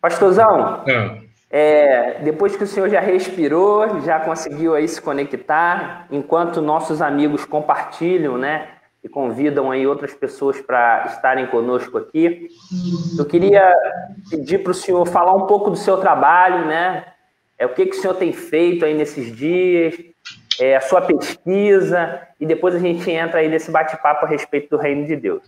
Pastorzão, Ah, depois que o senhor já respirou, já conseguiu aí se conectar, enquanto nossos amigos compartilham, né, e convidam aí outras pessoas para estarem conosco aqui, eu queria pedir para o senhor falar um pouco do seu trabalho, né? O que o senhor tem feito aí nesses dias, a sua pesquisa, e depois a gente entra aí nesse bate-papo a respeito do Reino de Deus.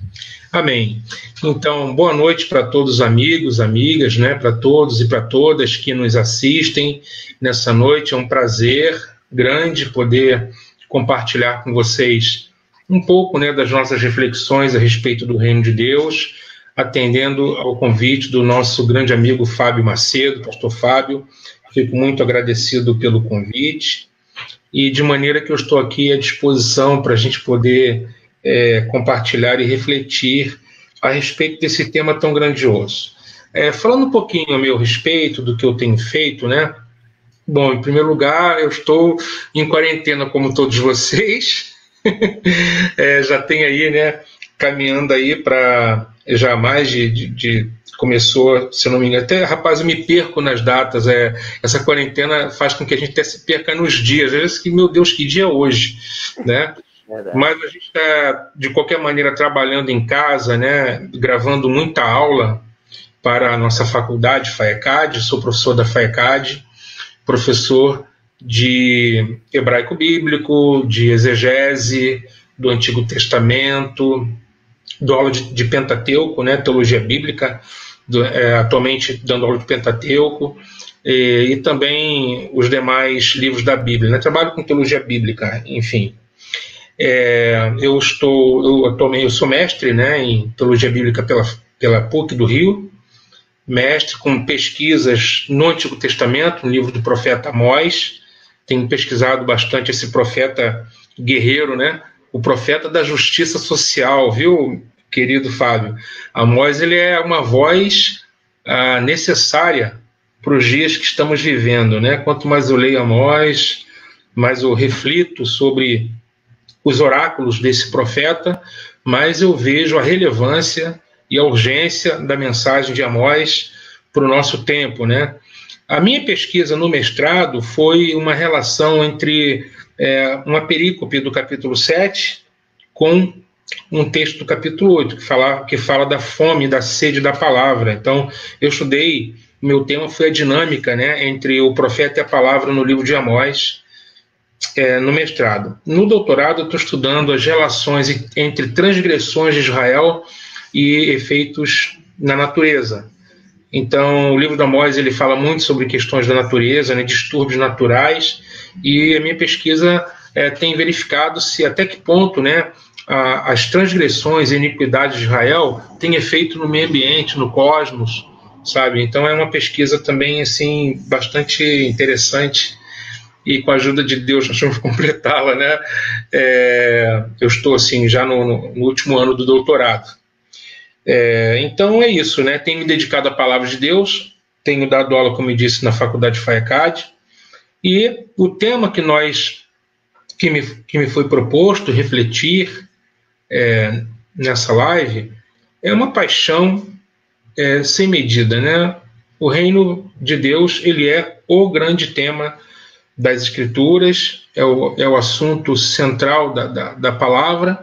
amém. Então, boa noite para todos os amigos, amigas, né? Para todos e para todas que nos assistem nessa noite. É um prazer grande poder compartilhar com vocês um pouco, né, das nossas reflexões a respeito do Reino de Deus, atendendo ao convite do nosso grande amigo Fábio Macedo, pastor Fábio. Fico muito agradecido pelo convite e de maneira que eu estou aqui à disposição para a gente poder compartilhar e refletir a respeito desse tema tão grandioso. Falando um pouquinho a meu respeito do que eu tenho feito, né? Bom, em primeiro lugar, eu estou em quarentena como todos vocês. Já tem aí, né, caminhando aí para já mais começou, se eu não me engano, até, rapaz, eu me perco nas datas, essa quarentena faz com que a gente até se perca nos dias, às vezes que, meu Deus, que dia é hoje, né? Mas a gente está, de qualquer maneira, trabalhando em casa, né, gravando muita aula para a nossa faculdade, FAECAD. Sou professor da FAECAD, professor de hebraico bíblico, de exegese, do Antigo Testamento, dou aula de Pentateuco, né, teologia bíblica, atualmente dando aula de Pentateuco, e também os demais livros da Bíblia, né, trabalho com teologia bíblica, enfim. Eu sou mestre, né, em teologia bíblica pela PUC do Rio, mestre com pesquisas no Antigo Testamento, no livro do profeta Amós. Tenho pesquisado bastante esse profeta guerreiro, né, o profeta da justiça social, viu, querido Fábio? Amós, ele é uma voz necessária para os dias que estamos vivendo, né? Quanto mais eu leio Amós, mais eu reflito sobre os oráculos desse profeta, mais eu vejo a relevância e a urgência da mensagem de Amós para o nosso tempo, né? A minha pesquisa no mestrado foi uma relação entre uma perícope do capítulo 7 com um texto do capítulo 8, que fala da fome, da sede da palavra. Então, eu estudei, meu tema foi a dinâmica, né, entre o profeta e a palavra no livro de Amós, no mestrado. No doutorado, eu estou estudando as relações entre transgressões de Israel e efeitos na natureza. Então, o livro de Amós, ele fala muito sobre questões da natureza, né, distúrbios naturais, e a minha pesquisa tem verificado se até que ponto, né, as transgressões e iniquidades de Israel têm efeito no meio ambiente, no cosmos, sabe? Então é uma pesquisa também assim bastante interessante e com a ajuda de Deus nós vamos completá-la, né? Eu estou assim já no último ano do doutorado. Então é isso, né? Tenho me dedicado à palavra de Deus, tenho dado aula, como eu disse, na faculdade FAECAD, e o tema que me foi proposto refletir nessa live é uma paixão sem medida, né? O reino de Deus, ele é o grande tema das Escrituras, é o assunto central da palavra,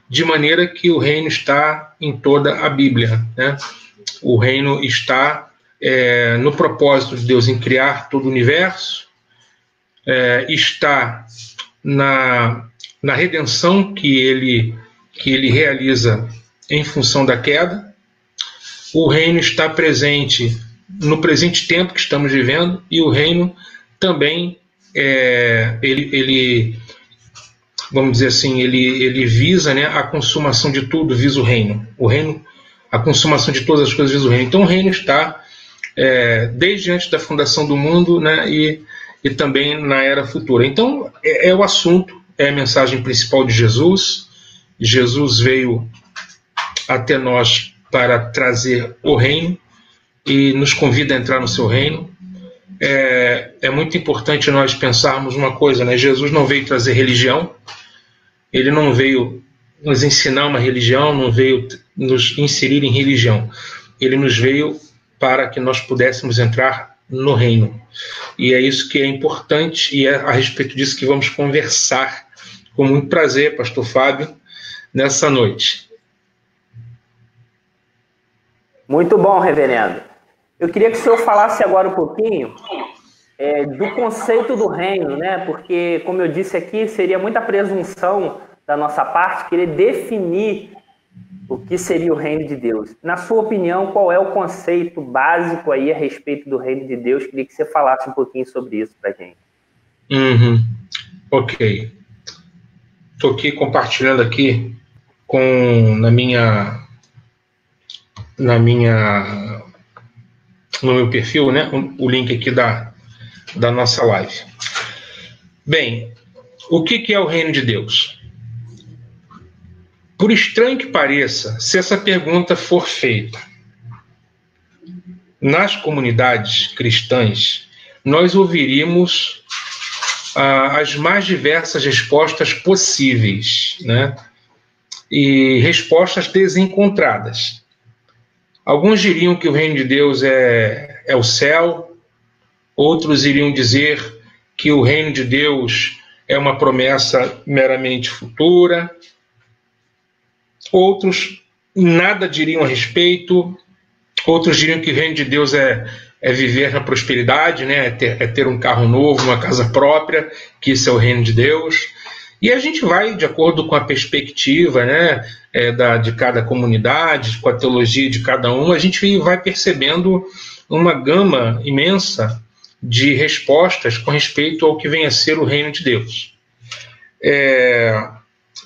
de maneira que o reino está em toda a Bíblia, né? O reino está no propósito de Deus em criar todo o universo, está na redenção que ele realiza em função da queda. O reino está presente no presente tempo que estamos vivendo, e o reino também ele vamos dizer assim, ele visa, né, a consumação de tudo, visa o reino, a consumação de todas as coisas visa o reino. Então o reino está desde antes da fundação do mundo, né, e também na era futura. Então é o assunto, é a mensagem principal de Jesus. Jesus veio até nós para trazer o reino e nos convida a entrar no seu reino. É muito importante nós pensarmos uma coisa, né? Jesus não veio trazer religião, ele não veio nos ensinar uma religião, não veio nos inserir em religião. Ele nos veio para que nós pudéssemos entrar no reino. E é isso que é importante, e é a respeito disso que vamos conversar com muito prazer, pastor Fábio, nessa noite. Muito bom, reverendo. Eu queria que o senhor falasse agora um pouquinho do conceito do reino, né? Porque, como eu disse aqui, seria muita presunção da nossa parte querer definir o que seria o reino de Deus. Na sua opinião, qual é o conceito básico aí a respeito do reino de Deus? Queria que você falasse um pouquinho sobre isso para a gente. Ok. Estou aqui compartilhando aqui no meu perfil, né, o link aqui da nossa live. Bem, o que é o reino de Deus? Por estranho que pareça, se essa pergunta for feita nas comunidades cristãs, nós ouviríamos as mais diversas respostas possíveis, né? E respostas desencontradas. Alguns diriam que o reino de Deus é o céu, outros iriam dizer que o reino de Deus é uma promessa meramente futura, outros nada diriam a respeito, outros diriam que o reino de Deus é viver na prosperidade, né? É ter um carro novo, uma casa própria, que isso é o reino de Deus. E a gente vai, de acordo com a perspectiva, né, de cada comunidade, com a teologia de cada um, a gente vai percebendo uma gama imensa de respostas com respeito ao que vem a ser o reino de Deus.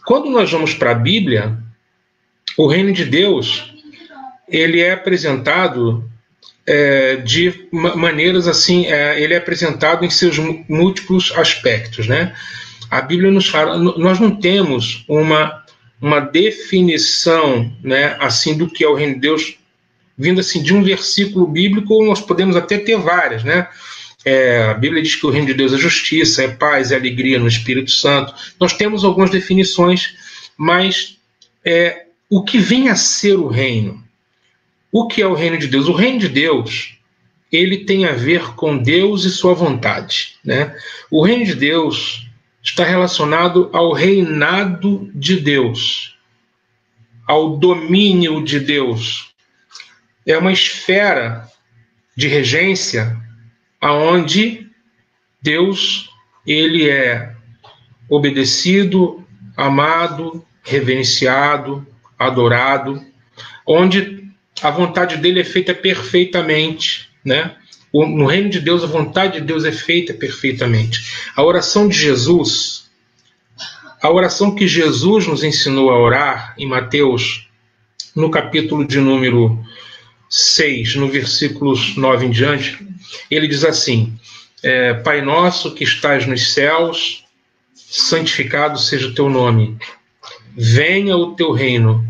Quando nós vamos para a Bíblia, o reino de Deus ele é apresentado de maneiras assim, ele é apresentado em seus múltiplos aspectos, né? A Bíblia nos fala, nós não temos uma definição, né, assim, do que é o reino de Deus, vindo assim de um versículo bíblico. Nós podemos até ter várias, né? A Bíblia diz que o reino de Deus é justiça, é paz, é alegria no Espírito Santo. Nós temos algumas definições, mas o que vem a ser o reino? O que é o reino de Deus? O reino de Deus, ele tem a ver com Deus e sua vontade, né? O reino de Deus está relacionado ao reinado de Deus, ao domínio de Deus. É uma esfera de regência aonde Deus ele é obedecido, amado, reverenciado, adorado, onde a vontade dele é feita perfeitamente, né? No reino de Deus, a vontade de Deus é feita perfeitamente. A oração de Jesus, a oração que Jesus nos ensinou a orar em Mateus, no capítulo de número 6, no versículos 9 em diante, ele diz assim: Pai nosso que estás nos céus, santificado seja o teu nome. Venha o teu reino,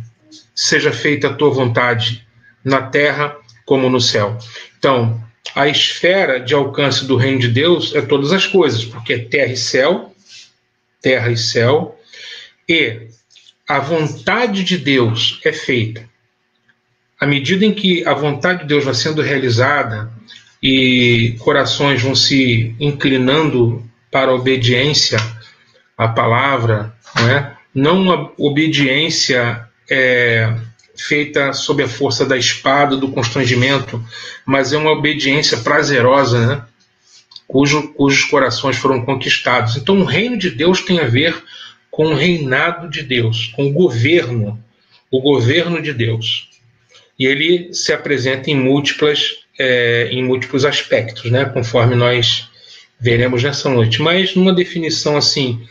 seja feita a tua vontade, na terra como no céu. Então, a esfera de alcance do reino de Deus é todas as coisas, porque é terra e céu, e a vontade de Deus é feita. À medida em que a vontade de Deus vai sendo realizada e corações vão se inclinando para a obediência à palavra, né? Não uma obediência feita sob a força da espada, do constrangimento, mas é uma obediência prazerosa, né? Cujos corações foram conquistados. Então o reino de Deus tem a ver com o reinado de Deus, com o governo de Deus. E ele se apresenta em múltiplos aspectos, né? Conforme nós veremos nessa noite. Mas numa definição assim,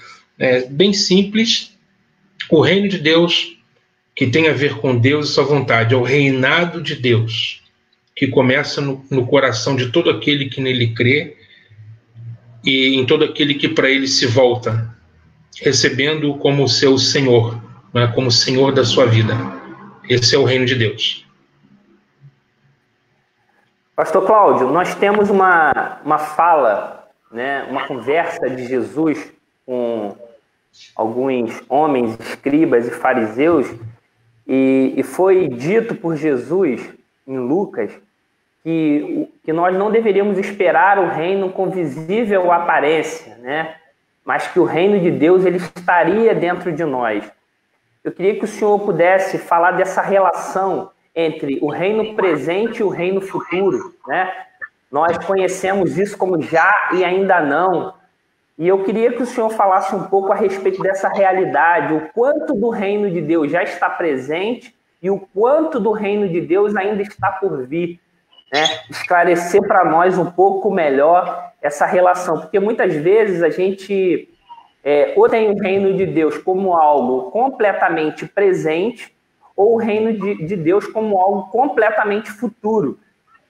bem simples, o reino de Deus, que tem a ver com Deus e sua vontade, é o reinado de Deus, que começa no coração de todo aquele que nele crê e em todo aquele que para ele se volta, recebendo-o como seu Senhor, né, como Senhor da sua vida. Esse é o reino de Deus. Pastor Cláudio, nós temos uma fala, né, uma conversa de Jesus com alguns homens, escribas e fariseus, e foi dito por Jesus, em Lucas, que nós não deveríamos esperar o reino com visível aparência, né? Mas que o reino de Deus ele estaria dentro de nós. Eu queria que o senhor pudesse falar dessa relação entre o reino presente e o reino futuro, né? Nós conhecemos isso como já e ainda não. E eu queria que o senhor falasse um pouco a respeito dessa realidade, o quanto do reino de Deus já está presente e o quanto do reino de Deus ainda está por vir, né? Esclarecer para nós um pouco melhor essa relação, porque muitas vezes a gente ou tem o reino de Deus como algo completamente presente ou o reino de Deus como algo completamente futuro.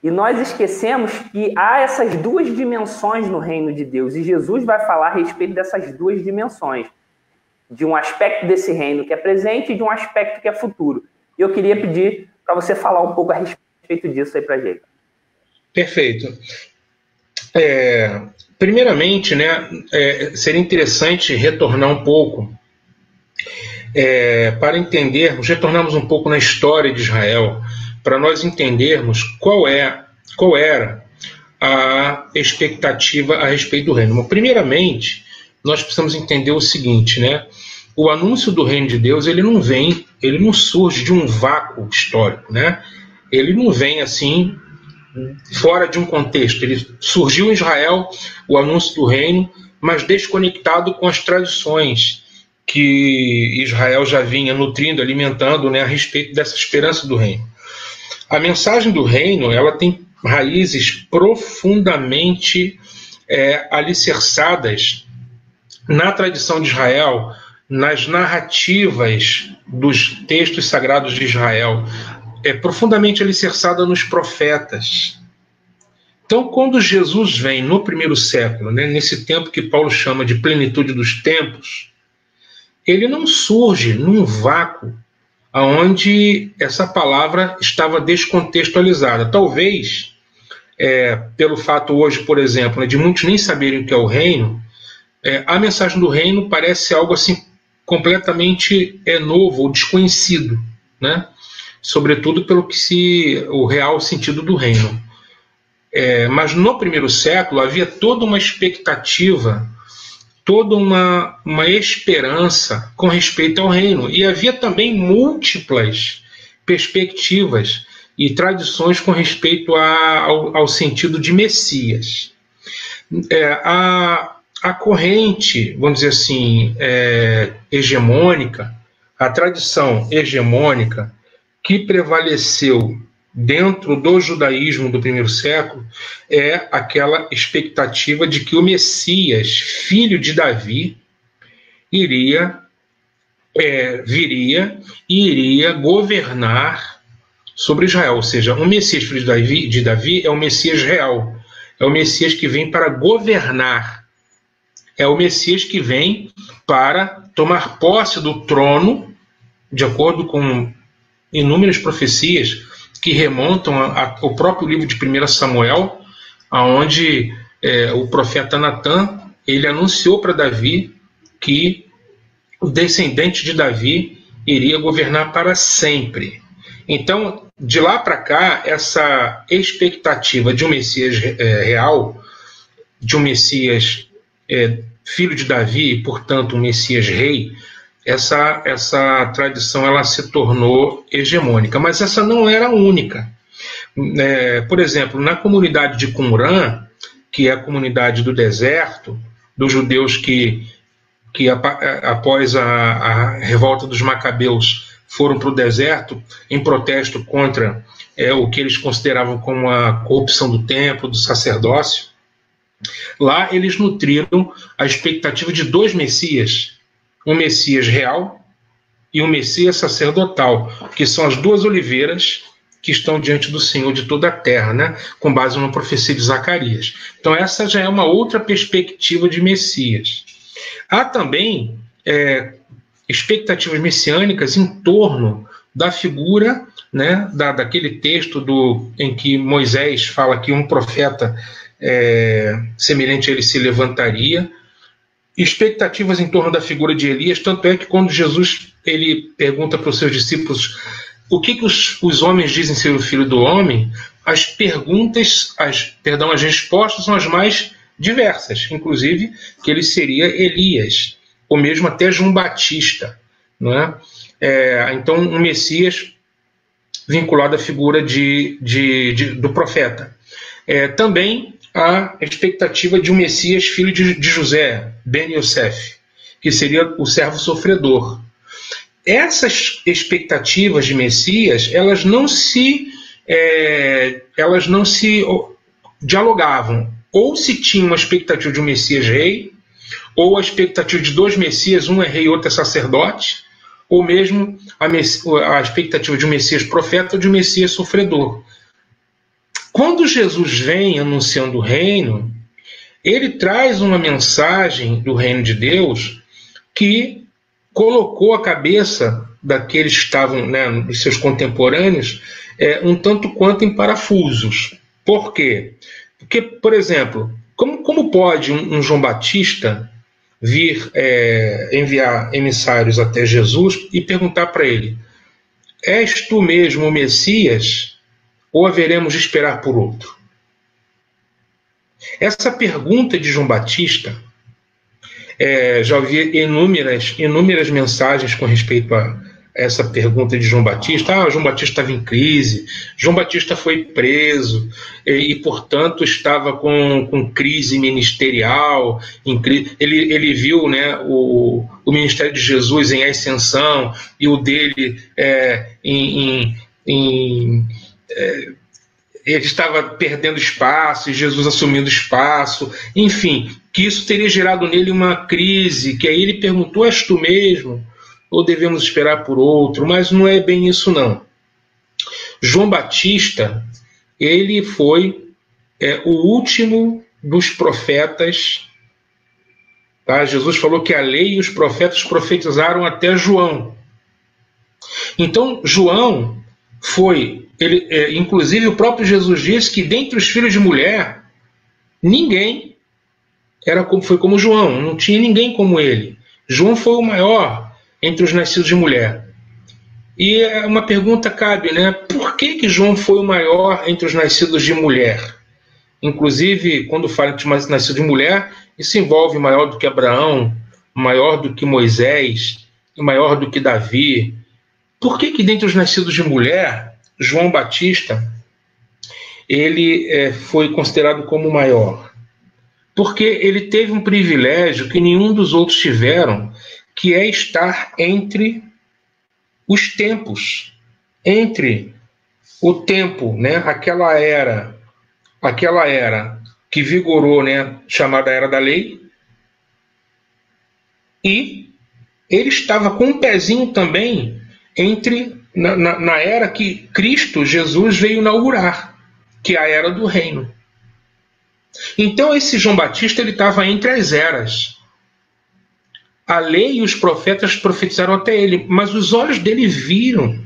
E nós esquecemos que há essas duas dimensões no reino de Deus, e Jesus vai falar a respeito dessas duas dimensões, de um aspecto desse reino que é presente e de um aspecto que é futuro. E eu queria pedir para você falar um pouco a respeito disso aí para a gente. Perfeito. Primeiramente, né, seria interessante retornar um pouco para entendermos, retornarmos um pouco na história de Israel, para nós entendermos qual era a expectativa a respeito do reino. Bom, primeiramente, nós precisamos entender o seguinte, né? O anúncio do reino de Deus, ele não surge de um vácuo histórico, né? Ele não vem assim fora de um contexto. Ele surgiu em Israel, o anúncio do reino, mas desconectado com as tradições que Israel já vinha nutrindo, alimentando, né, a respeito dessa esperança do reino. A mensagem do reino, ela tem raízes profundamente alicerçadas na tradição de Israel, nas narrativas dos textos sagrados de Israel, profundamente alicerçada nos profetas. Então, quando Jesus vem no primeiro século, né, nesse tempo que Paulo chama de plenitude dos tempos, ele não surge num vácuo onde essa palavra estava descontextualizada. Talvez, pelo fato hoje, por exemplo, né, de muitos nem saberem o que é o reino, a mensagem do reino parece algo assim completamente novo ou desconhecido, né? Sobretudo pelo o real sentido do reino. Mas no primeiro século havia toda uma expectativa, toda uma esperança com respeito ao reino. E havia também múltiplas perspectivas e tradições com respeito ao sentido de Messias. A corrente, vamos dizer assim, hegemônica, a tradição hegemônica que prevaleceu dentro do judaísmo do primeiro século é aquela expectativa de que o Messias, filho de Davi, viria e iria governar sobre Israel. Ou seja, o Messias, filho de Davi, é o Messias real. É o Messias que vem para governar. É o Messias que vem para tomar posse do trono, de acordo com inúmeras profecias que remontam ao próprio livro de 1 Samuel, onde o profeta Natã ele anunciou para Davi que o descendente de Davi iria governar para sempre. Então, de lá para cá, essa expectativa de um Messias real, de um Messias filho de Davi, e, portanto, um Messias rei, essa tradição ela se tornou hegemônica, mas essa não era a única. Por exemplo, na comunidade de Qumran, que é a comunidade do deserto, dos judeus que após a revolta dos Macabeus foram para o deserto em protesto contra o que eles consideravam como a corrupção do templo, do sacerdócio. Lá eles nutriram a expectativa de dois Messias, um Messias real e um Messias sacerdotal, que são as duas oliveiras que estão diante do Senhor de toda a terra, né? Com base numa profecia de Zacarias. Então essa já é uma outra perspectiva de Messias. Há também expectativas messiânicas em torno da figura, né, daquele texto em que Moisés fala que um profeta semelhante a ele se levantaria, expectativas em torno da figura de Elias, tanto é que quando Jesus ele pergunta para os seus discípulos o que os homens dizem ser o filho do homem, as perguntas, as respostas são as mais diversas, inclusive que ele seria Elias, ou mesmo até João Batista, não é? Então, um Messias vinculado à figura do profeta. Também a expectativa de um Messias filho de José, Ben Yosef, que seria o servo sofredor. Essas expectativas de Messias, elas não se dialogavam. Ou se tinha uma expectativa de um Messias rei, ou a expectativa de dois Messias, um é rei e outro é sacerdote, ou mesmo a expectativa de um Messias profeta ou de um Messias sofredor. Quando Jesus vem anunciando o reino, ele traz uma mensagem do reino de Deus que colocou a cabeça daqueles que estavam, os seus contemporâneos, um tanto quanto em parafusos. Por quê? Porque, por exemplo, como pode um João Batista vir enviar emissários até Jesus e perguntar para ele: és tu mesmo o Messias ou haveremos de esperar por outro? Essa pergunta de João Batista, já ouvi inúmeras mensagens com respeito a essa pergunta de João Batista. João Batista estava em crise, João Batista foi preso e portanto, estava com crise ministerial. Ele viu o ministério de Jesus em ascensão e o dele ele estava perdendo espaço e Jesus assumindo espaço. Enfim, que isso teria gerado nele uma crise, que aí ele perguntou: és tu mesmo? Ou devemos esperar por outro? Mas não é bem isso, não. João Batista, ele foi o último dos profetas. Tá? Jesus falou que a lei e os profetas profetizaram até João. Então, João foi... inclusive, o próprio Jesus disse que dentre os filhos de mulher, ninguém foi como João, não tinha ninguém como ele. João foi o maior entre os nascidos de mulher. E uma pergunta cabe, por que João foi o maior entre os nascidos de mulher? Inclusive, quando fala de nascido de mulher, isso envolve maior do que Abraão, maior do que Moisés, maior do que Davi. Por que dentre os nascidos de mulher, João Batista, ele foi considerado como o maior? Porque ele teve um privilégio que nenhum dos outros tiveram, que é estar entre os tempos, entre o tempo, aquela era que vigorou, chamada Era da Lei, e ele estava com um pezinho também na era que Cristo, Jesus, veio inaugurar, que é a Era do Reino. Então esse João Batista, ele estava entre as eras. A lei e os profetas profetizaram até ele, mas os olhos dele viram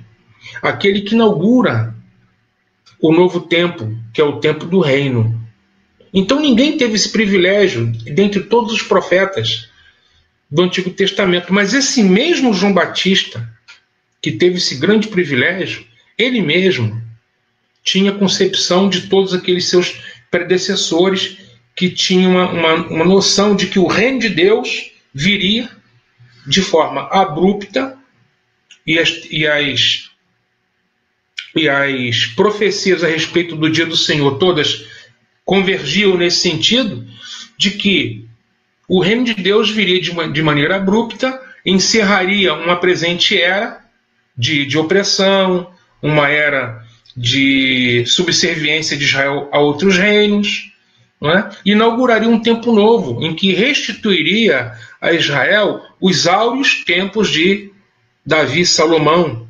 aquele que inaugura o novo tempo, que é o tempo do reino. Então ninguém teve esse privilégio dentre todos os profetas do Antigo Testamento, mas esse mesmo João Batista, que teve esse grande privilégio, ele mesmo tinha concepção de todos aqueles seus predecessores que tinham uma noção de que o reino de Deus viria de forma abrupta e as profecias a respeito do dia do Senhor todas convergiam nesse sentido de que o reino de Deus viria de maneira abrupta, encerraria uma presente era de opressão, uma era de subserviência de Israel a outros reinos, e inauguraria um tempo novo, em que restituiria a Israel os áureos tempos de Davi e Salomão.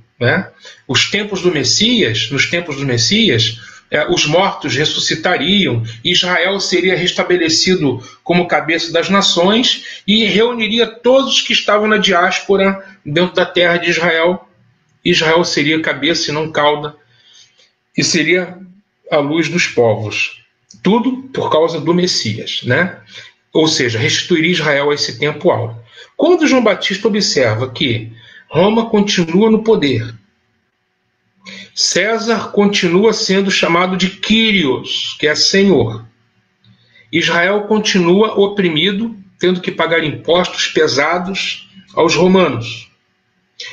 Os tempos do Messias, nos tempos do Messias, os mortos ressuscitariam, Israel seria restabelecido como cabeça das nações e reuniria todos os que estavam na diáspora dentro da terra de Israel. Israel seria cabeça e não cauda, e seria a luz dos povos. Tudo por causa do Messias, Ou seja, restituiria Israel a esse tempo áureo. Quando João Batista observa que Roma continua no poder, César continua sendo chamado de Kyrios, que é Senhor. Israel continua oprimido, tendo que pagar impostos pesados aos romanos.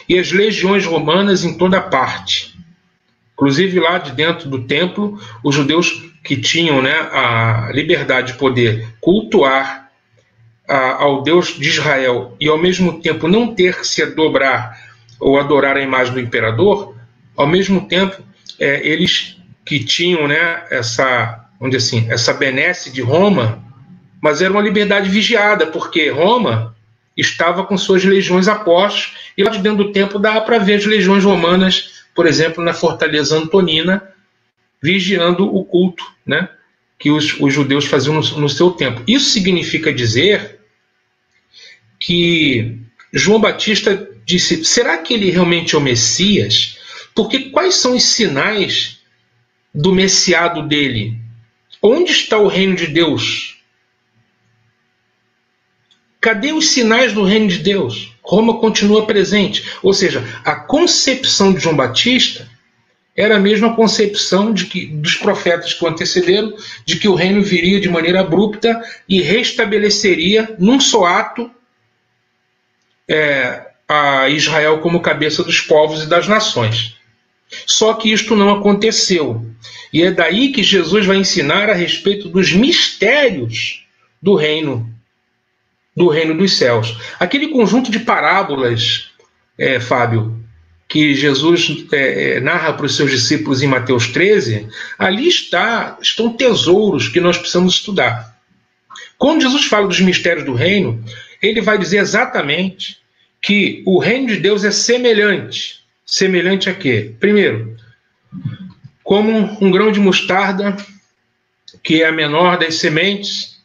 E as legiões romanas em toda parte. Inclusive lá de dentro do templo, os judeus que tinham, né, a liberdade de poder cultuar ao Deus de Israel e ao mesmo tempo não ter que se dobrar ou adorar a imagem do imperador, ao mesmo tempo eles que tinham, né, essa, vamos dizer assim, essa benesse de Roma, mas era uma liberdade vigiada, porque Roma estava com suas legiões a postos, e lá de dentro do templo dá para ver as legiões romanas, por exemplo, na Fortaleza Antonina, vigiando o culto, né, que os judeus faziam no seu templo. Isso significa dizer que João Batista disse, será que ele realmente é o Messias? Porque quais são os sinais do messiado dele? Onde está o reino de Deus? Cadê os sinais do reino de Deus? Roma continua presente. Ou seja, a concepção de João Batista era a mesma concepção dos profetas que o antecederam, de que o reino viria de maneira abrupta e restabeleceria, num só ato, a Israel como cabeça dos povos e das nações. Só que isto não aconteceu. E é daí que Jesus vai ensinar a respeito dos mistérios do reino dos céus. Aquele conjunto de parábolas, Fábio, que Jesus narra para os seus discípulos em Mateus 13, ali estão tesouros que nós precisamos estudar. Quando Jesus fala dos mistérios do reino, ele vai dizer exatamente que o reino de Deus é semelhante. Semelhante a quê? Primeiro, como um grão de mostarda, que é a menor das sementes,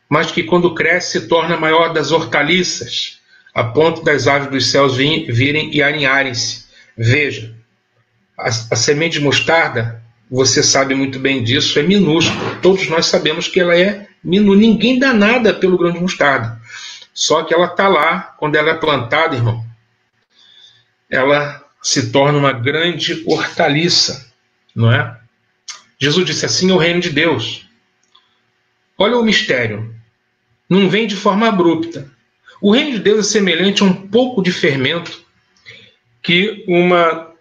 mas que quando cresce se torna a maior das hortaliças, a ponto das aves dos céus virem e aninharem-se. Veja, a semente de mostarda, você sabe muito bem disso, é minúscula. Todos nós sabemos que ela é minúscula. Ninguém dá nada pelo grão de mostarda. Só que ela está lá, quando ela é plantada, irmão, ela se torna uma grande hortaliça, não é? Jesus disse assim, é o reino de Deus. Olha o mistério. Não vem de forma abrupta. O reino de Deus é semelhante a um pouco de fermento que uma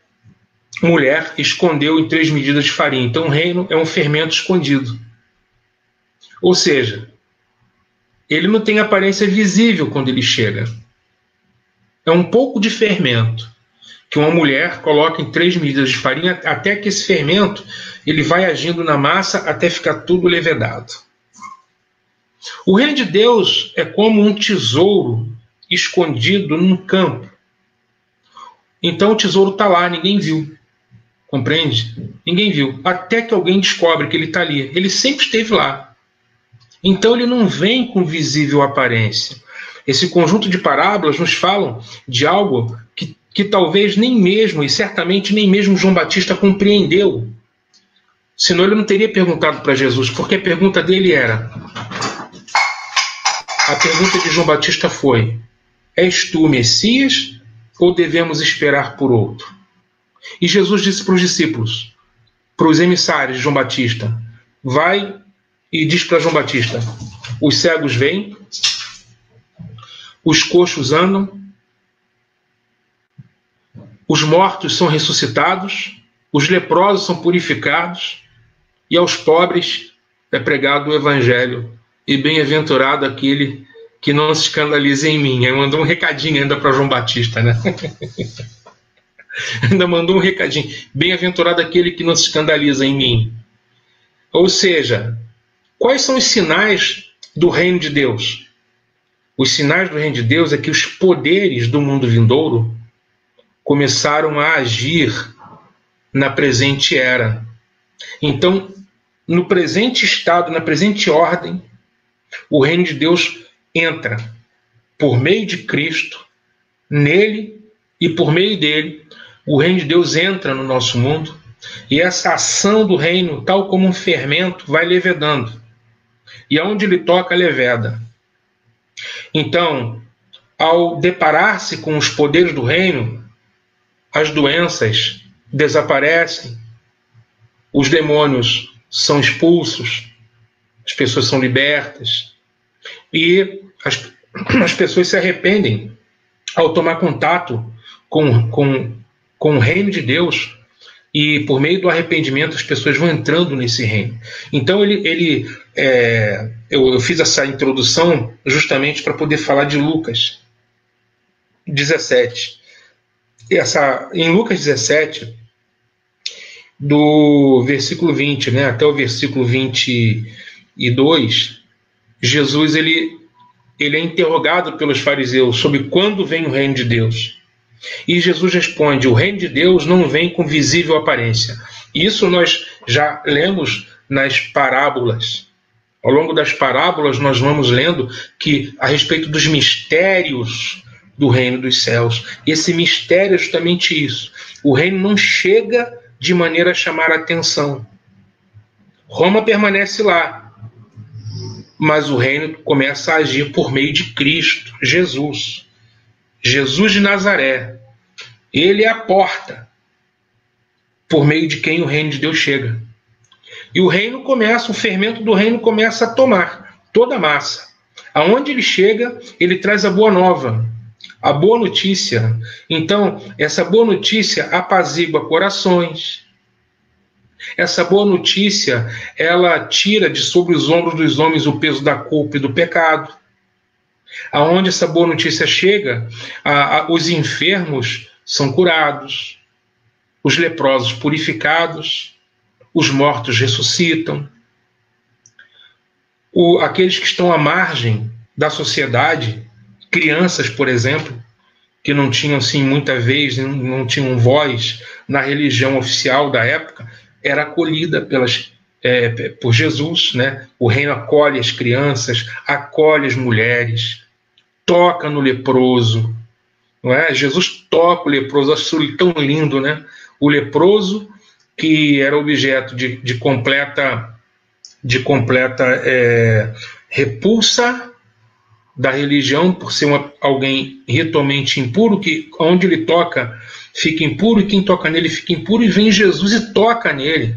mulher escondeu em 3 medidas de farinha. Então o reino é um fermento escondido. Ou seja, ele não tem aparência visível quando ele chega. É um pouco de fermento que uma mulher coloca em 3 medidas de farinha, até que esse fermento ele vai agindo na massa até ficar tudo levedado. O reino de Deus é como um tesouro escondido num campo. Então o tesouro está lá, ninguém viu. Compreende? Ninguém viu. Até que alguém descobre que ele está ali. Ele sempre esteve lá. Então ele não vem com visível aparência. Esse conjunto de parábolas nos falam de algo que talvez nem mesmo, e certamente nem mesmo João Batista compreendeu. Senão ele não teria perguntado para Jesus, porque a pergunta dele era... A pergunta de João Batista foi, és tu o Messias ou devemos esperar por outro? E Jesus disse para os discípulos, para os emissários de João Batista, vai e diz para João Batista, os cegos vêm, os coxos andam, os mortos são ressuscitados, os leprosos são purificados, e aos pobres é pregado o evangelho. E bem-aventurado aquele que não se escandaliza em mim. Aí mandou um recadinho ainda para João Batista, né? Ainda mandou um recadinho. Bem-aventurado aquele que não se escandaliza em mim. Ou seja, quais são os sinais do reino de Deus? Os sinais do reino de Deus é que os poderes do mundo vindouro começaram a agir na presente era. Então, no presente estado, na presente ordem, o reino de Deus entra por meio de Cristo, nele e por meio dele. O reino de Deus entra no nosso mundo e essa ação do reino, tal como um fermento, vai levedando. E aonde ele toca, leveda. Então, ao deparar-se com os poderes do reino, as doenças desaparecem, os demônios são expulsos, as pessoas são libertas e as pessoas se arrependem ao tomar contato com o reino de Deus, e por meio do arrependimento as pessoas vão entrando nesse reino. Então eu fiz essa introdução justamente para poder falar de Lucas 17. Em Lucas 17, do versículo 20, né, até o versículo 22, Jesus ele é interrogado pelos fariseus sobre quando vem o reino de Deus. E Jesus responde: o reino de Deus não vem com visível aparência. Isso nós já lemos nas parábolas. Ao longo das parábolas nós vamos lendo que a respeito dos mistérios do reino dos céus. E esse mistério é justamente isso. O reino não chega de maneira a chamar a atenção. Roma permanece lá, mas o reino começa a agir por meio de Cristo, Jesus de Nazaré. Ele é a porta por meio de quem o reino de Deus chega. E o fermento do reino começa a tomar toda a massa. Aonde ele chega, ele traz a boa nova, a boa notícia. Então, essa boa notícia apazigua corações. Essa boa notícia, ela tira de sobre os ombros dos homens o peso da culpa e do pecado. Aonde essa boa notícia chega, os enfermos são curados, os leprosos purificados, os mortos ressuscitam. Aqueles que estão à margem da sociedade, crianças, por exemplo, que não tinham assim, muita vez, não tinham voz na religião oficial da época, era acolhida por Jesus, né? O reino acolhe as crianças, acolhe as mulheres, toca no leproso, não é? Jesus toca o leproso, acho isso tão lindo, né? O leproso, que era objeto de completa repulsa da religião, por ser alguém ritualmente impuro, que onde ele toca fica impuro, e quem toca nele fica impuro, e vem Jesus e toca nele.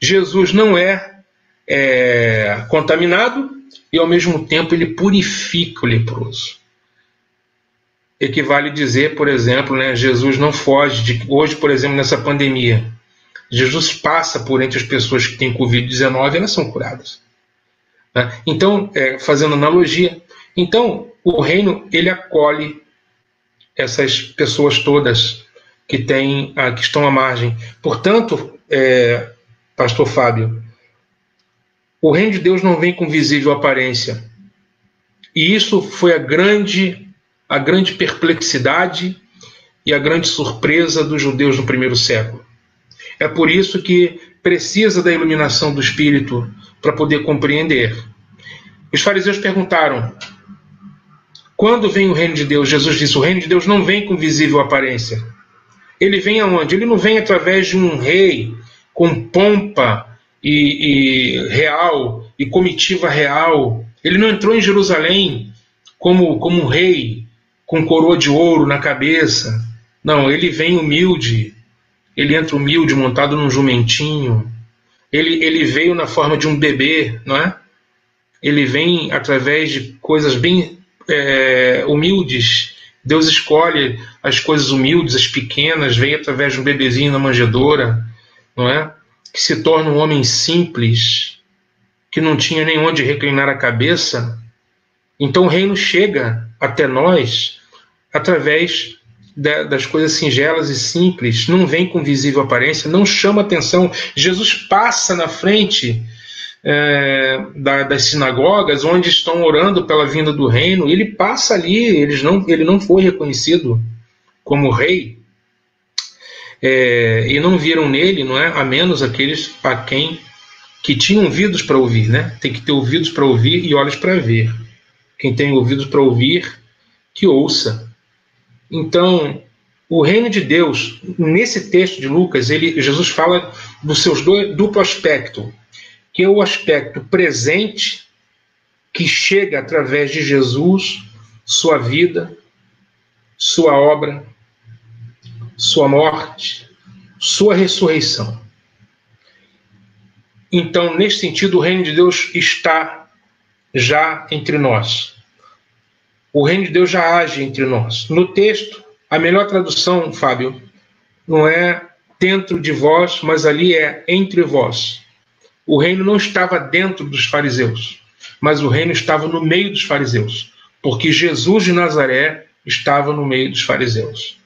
Jesus não é contaminado, e ao mesmo tempo ele purifica o leproso. Equivale dizer, por exemplo, né, Jesus não foge hoje, por exemplo, nessa pandemia, Jesus passa por entre as pessoas que têm Covid-19, elas são curadas, né? Então, fazendo analogia, então o reino ele acolhe essas pessoas todas que estão à margem. Portanto, Pastor Fábio, o reino de Deus não vem com visível aparência. E isso foi a grande perplexidade e a grande surpresa dos judeus no primeiro século. É por isso que precisa da iluminação do Espírito para poder compreender. Os fariseus perguntaram: quando vem o reino de Deus? Jesus disse: o reino de Deus não vem com visível aparência. Ele vem aonde? Ele não vem através de um rei com pompa e real e comitiva real. Ele não entrou em Jerusalém como um rei com coroa de ouro na cabeça. Não, ele vem humilde. Ele entra humilde, montado num jumentinho. Ele veio na forma de um bebê, não é? Ele vem através de coisas bem humildes. Deus escolhe as coisas humildes, as pequenas, vem através de um bebezinho na manjedoura, não é? Que se torna um homem simples, que não tinha nem onde reclinar a cabeça. Então o reino chega até nós através das coisas singelas e simples, não vem com visível aparência, não chama atenção. Jesus passa na frente das sinagogas, onde estão orando pela vinda do reino, ele passa ali, ele não foi reconhecido como rei, e não viram nele, não é? A menos aqueles a quem que tinham ouvidos para ouvir, né? Tem que ter ouvidos para ouvir e olhos para ver. Quem tem ouvidos para ouvir, que ouça. Então, o reino de Deus, nesse texto de Lucas, Jesus fala dos seus duplo aspecto, que é o aspecto presente, que chega através de Jesus, sua vida, sua obra, sua morte, sua ressurreição. Então, nesse sentido, o reino de Deus está já entre nós. O reino de Deus já age entre nós. No texto, a melhor tradução, Fábio, não é dentro de vós, mas ali é entre vós. O reino não estava dentro dos fariseus, mas o reino estava no meio dos fariseus, porque Jesus de Nazaré estava no meio dos fariseus.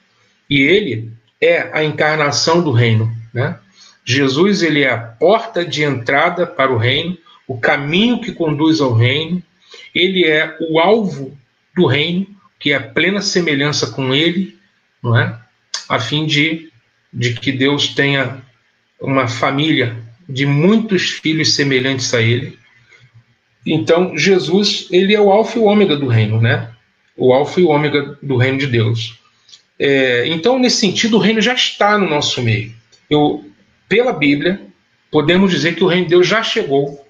E ele é a encarnação do reino, né? Jesus, ele é a porta de entrada para o reino, o caminho que conduz ao reino. Ele é o alvo do reino, que é a plena semelhança com ele, não é? A fim de que Deus tenha uma família de muitos filhos semelhantes a ele. Então, Jesus, ele é o alfa e o ômega do reino, né? O alfa e o ômega do reino de Deus. Então, nesse sentido, o reino já está no nosso meio. Pela Bíblia, podemos dizer que o reino de Deus já chegou.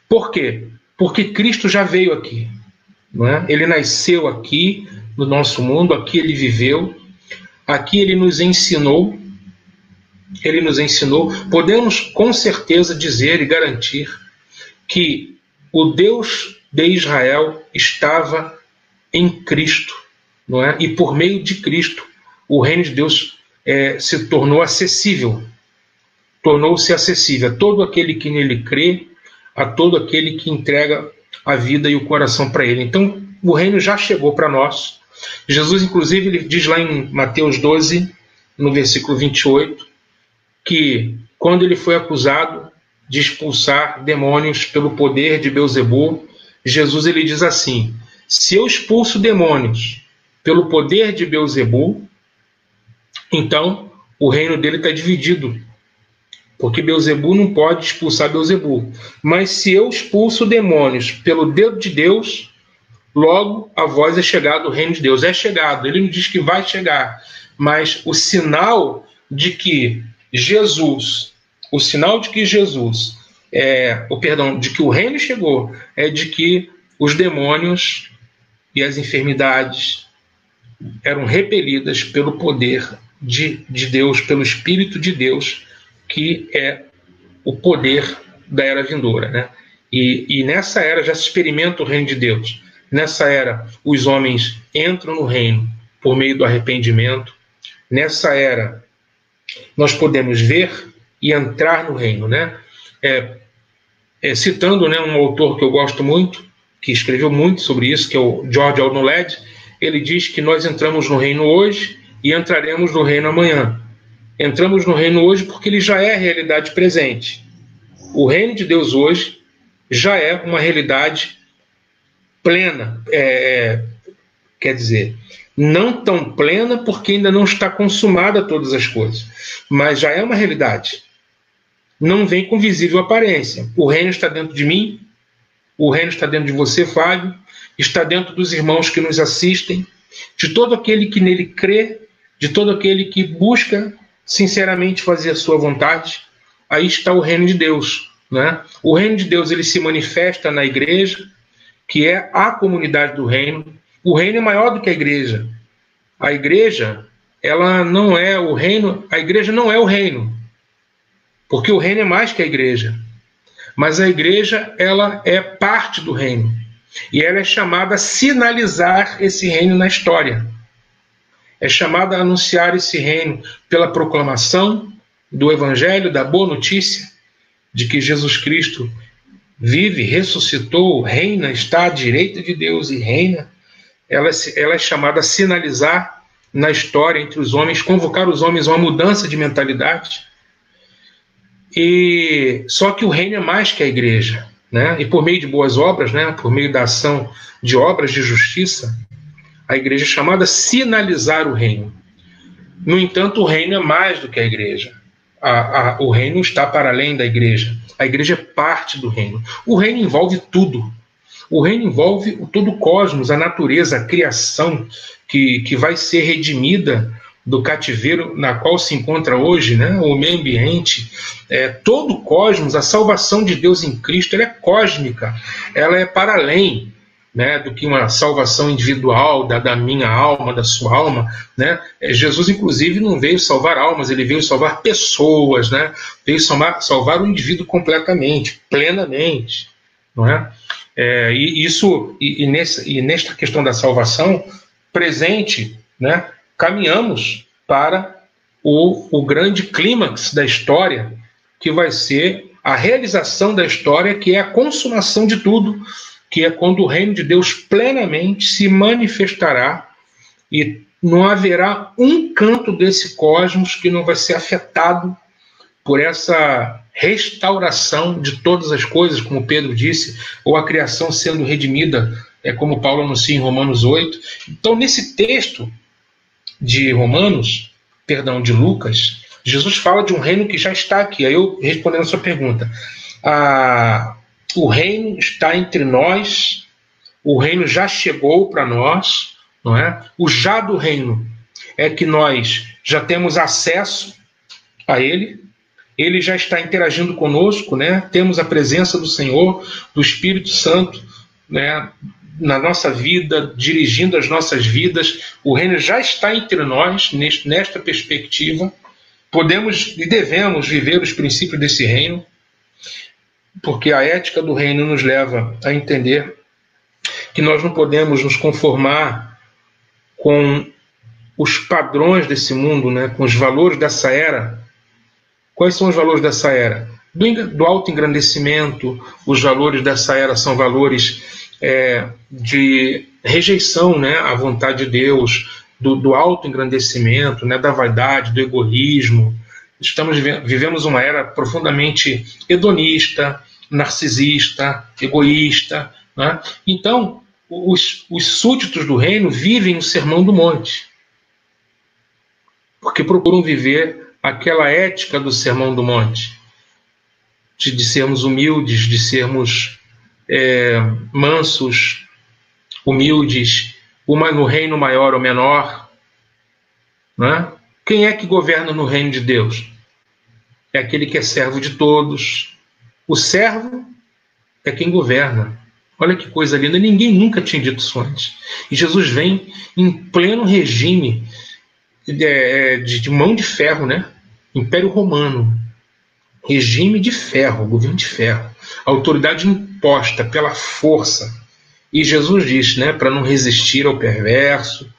Por quê? Porque Cristo já veio aqui, não é? Ele nasceu aqui, no nosso mundo, aqui ele viveu, aqui ele nos ensinou. Podemos com certeza dizer e garantir que o Deus de Israel estava em Cristo, não é? E por meio de Cristo, o reino de Deus se tornou acessível. Tornou-se acessível a todo aquele que nele crê, a todo aquele que entrega a vida e o coração para ele. Então, o reino já chegou para nós. Jesus, inclusive, ele diz lá em Mateus 12, no versículo 28, que quando ele foi acusado de expulsar demônios pelo poder de Beelzebul, Jesus, ele diz assim: se eu expulso demônios pelo poder de Beelzebul, então o reino dele está dividido, porque Beelzebul não pode expulsar Beelzebul. Mas se eu expulso demônios pelo dedo de Deus, logo a vós é chegado o reino de Deus. É chegado, ele não diz que vai chegar, mas o sinal de que Jesus, de que o reino chegou, é de que os demônios e as enfermidades eram repelidas pelo poder de Deus, pelo Espírito de Deus, que é o poder da era vindoura, né? E nessa era já se experimenta o reino de Deus. Nessa era, os homens entram no reino por meio do arrependimento. Nessa era, nós podemos ver e entrar no reino, né? Citando, né, um autor que eu gosto muito, que escreveu muito sobre isso, que é o George Arnold, ele diz que nós entramos no reino hoje e entraremos no reino amanhã. Entramos no reino hoje porque ele já é a realidade presente. O reino de Deus hoje já é uma realidade plena, quer dizer, não tão plena porque ainda não está consumada todas as coisas, mas já é uma realidade. Não vem com visível aparência. O reino está dentro de mim, o reino está dentro de você, Fábio, está dentro dos irmãos que nos assistem, de todo aquele que nele crê, de todo aquele que busca sinceramente fazer a sua vontade. Aí está o reino de Deus, né? O reino de Deus, ele se manifesta na igreja, que é a comunidade do reino. O reino é maior do que a igreja. A igreja, ela não é o reino, a igreja não é o reino, porque o reino é mais que a igreja. Mas a igreja, ela é parte do reino. E ela é chamada a sinalizar esse reino na história. É chamada a anunciar esse reino pela proclamação do evangelho, da boa notícia de que Jesus Cristo vive, ressuscitou, reina, está à direita de Deus e reina. Ela é chamada a sinalizar na história entre os homens, convocar os homens a uma mudança de mentalidade. E só que o reino é mais que a igreja, né? E por meio de boas obras, né? Por meio da ação de obras de justiça, a igreja é chamada a sinalizar o reino. No entanto, o reino é mais do que a igreja. O reino está para além da igreja. A igreja é parte do reino. O reino envolve tudo. O reino envolve todo o cosmos, a natureza, a criação que vai ser redimida do cativeiro na qual se encontra hoje, né? O meio ambiente, todo o cosmos, a salvação de Deus em Cristo, ela é cósmica, ela é para além. né, do que uma salvação individual da minha alma, da sua alma, né? Jesus, inclusive, não veio salvar almas, ele veio salvar pessoas, né? Veio salvar o indivíduo completamente, plenamente, não é? Nesta questão da salvação presente, né, caminhamos para o grande clímax da história, que vai ser a realização da história, que é a consumação de tudo, que é quando o reino de Deus plenamente se manifestará e não haverá um canto desse cosmos que não vai ser afetado por essa restauração de todas as coisas, como Pedro disse, ou a criação sendo redimida, como Paulo anuncia em Romanos 8. Então, nesse texto de Lucas, Jesus fala de um reino que já está aqui. Aí eu, respondendo a sua pergunta, o reino está entre nós, o reino já chegou para nós, não é? O já do reino é que nós já temos acesso a ele já está interagindo conosco, né? Temos a presença do Senhor, do Espírito Santo, né, na nossa vida, dirigindo as nossas vidas. O reino já está entre nós, nesta perspectiva. Podemos e devemos viver os princípios desse reino, porque a ética do reino nos leva a entender que nós não podemos nos conformar com os padrões desse mundo, né, com os valores dessa era. Quais são os valores dessa era? Do autoengrandecimento. Os valores dessa era são valores de rejeição, né, à vontade de Deus, do autoengrandecimento, né, da vaidade, do egoísmo. Vivemos uma era profundamente hedonista, narcisista, egoísta, né? Então, os súditos do reino vivem o Sermão do Monte, porque procuram viver aquela ética do Sermão do Monte, de sermos humildes, de sermos mansos, humildes, no reino maior ou menor, né? Quem é que governa no reino de Deus? É aquele que é servo de todos. O servo é quem governa. Olha que coisa linda, ninguém nunca tinha dito isso antes. E Jesus vem em pleno regime de mão de ferro, né? Império Romano, regime de ferro, governo de ferro, autoridade imposta pela força. E Jesus diz, né, para não resistir ao perverso,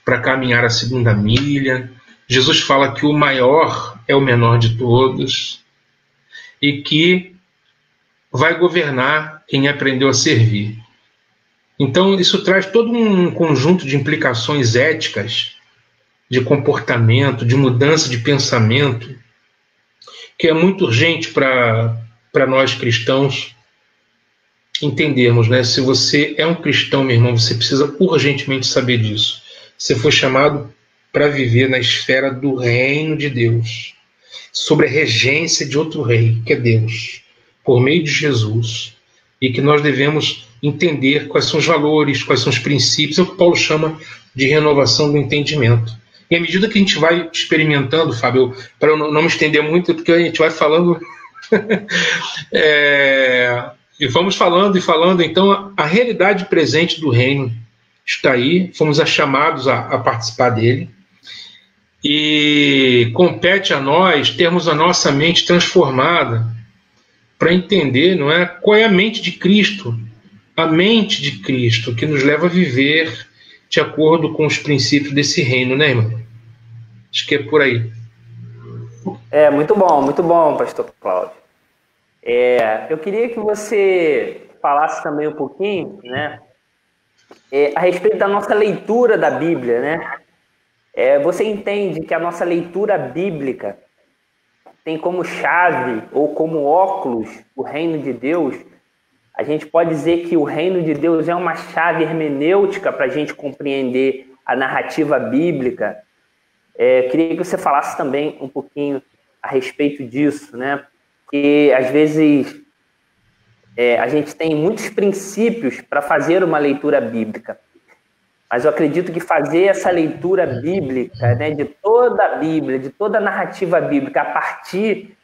para caminhar a segunda milha. Jesus fala que o maior é o menor de todos e que vai governar quem aprendeu a servir. Então, isso traz todo um conjunto de implicações éticas, de comportamento, de mudança de pensamento, que é muito urgente para nós cristãos entendermos, né? Se você é um cristão, meu irmão, você precisa urgentemente saber disso. Você foi chamado para viver na esfera do reino de Deus, sob a regência de outro rei, que é Deus, por meio de Jesus, e que nós devemos entender quais são os valores, quais são os princípios, é o que Paulo chama de renovação do entendimento. E à medida que a gente vai experimentando, Fábio, para eu não me estender muito, porque a gente vai falando e vamos falando e falando, então a realidade presente do reino está aí, fomos chamados a participar dele, e compete a nós termos a nossa mente transformada para entender, não é, qual é a mente de Cristo, que nos leva a viver de acordo com os princípios desse reino, né, irmão? Acho que é por aí. Muito bom, pastor Cláudio. Eu queria que você falasse também um pouquinho, né, a respeito da nossa leitura da Bíblia, né? Você entende que a nossa leitura bíblica tem como chave ou como óculos o reino de Deus? A gente pode dizer que o reino de Deus é uma chave hermenêutica para a gente compreender a narrativa bíblica. Queria que você falasse também um pouquinho a respeito disso, né? Porque às vezes a gente tem muitos princípios para fazer uma leitura bíblica, mas eu acredito que fazer essa leitura bíblica, né, de toda a Bíblia, de toda a narrativa bíblica, a partir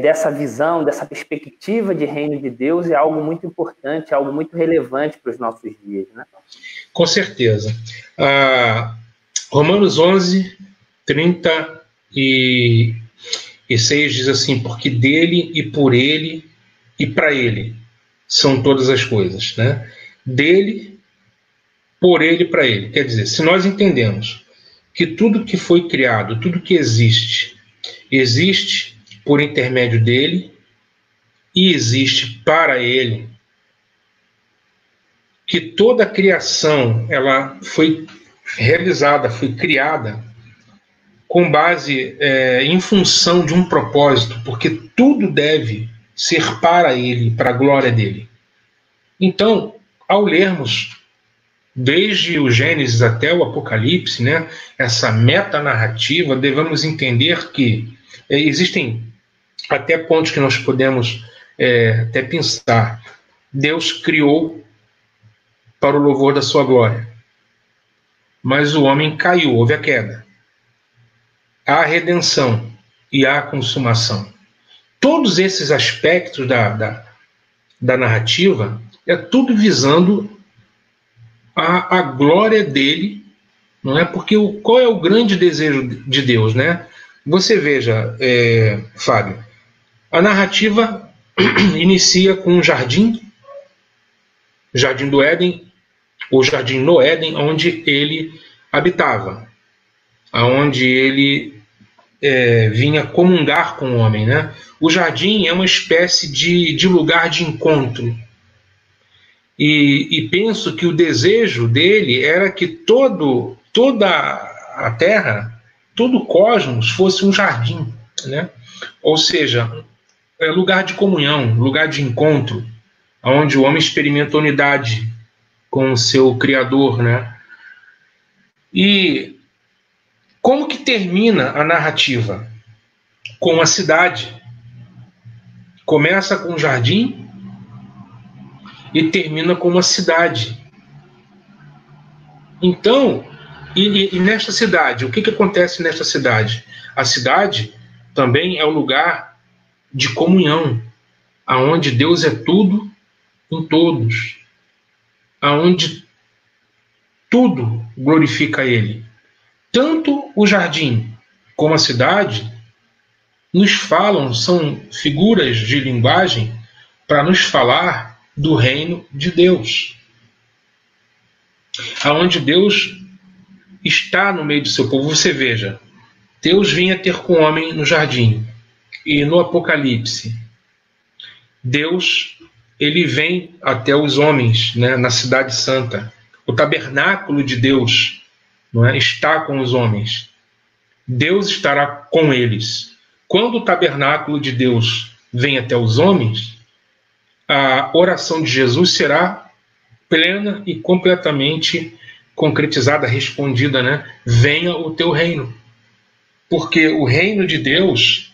dessa visão, dessa perspectiva de reino de Deus é algo muito importante, algo muito relevante para os nossos dias, né? Com certeza. Romanos 11, 36 diz assim: porque dele e por ele e para ele são todas as coisas, né? Dele, por ele e para ele. Quer dizer, se nós entendemos que tudo que foi criado, tudo que existe por intermédio dele e existe para ele, que toda a criação ela foi realizada, foi criada com base em função de um propósito, porque tudo deve ser para ele, para a glória dele. Então, ao lermos desde o Gênesis até o Apocalipse, né, essa metanarrativa, devemos entender que existem até pontos que nós podemos até pensar. Deus criou para o louvor da sua glória, mas o homem caiu, houve a queda. Há a redenção e há a consumação. Todos esses aspectos da narrativa é tudo visando a glória dele, não é? Porque qual é o grande desejo de Deus, né? Você veja, Fábio, a narrativa inicia com um jardim do Éden, o jardim no Éden, onde ele habitava, aonde ele vinha comungar com o homem, né? O jardim é uma espécie de lugar de encontro. E penso que o desejo dele era que toda a Terra, todo o cosmos fosse um jardim, né? Ou seja, lugar de comunhão, lugar de encontro, onde o homem experimenta unidade com o seu Criador, né? E como que termina a narrativa? Com a cidade. Começa com um jardim e termina com uma cidade. Então, e nesta cidade, o que acontece nesta cidade? A cidade também é o lugar de comunhão, aonde Deus é tudo em todos, aonde tudo glorifica Ele. Tanto o jardim como a cidade nos falam, são figuras de linguagem para nos falar do reino de Deus, aonde Deus está no meio do seu povo. Você veja, Deus vinha ter com o homem no jardim, e no Apocalipse Deus ele vem até os homens, né, na cidade santa. O tabernáculo de Deus, não é, está com os homens. Deus estará com eles. Quando o tabernáculo de Deus vem até os homens, a oração de Jesus será plena e completamente concretizada, respondida, né? Venha o teu reino. Porque o reino de Deus,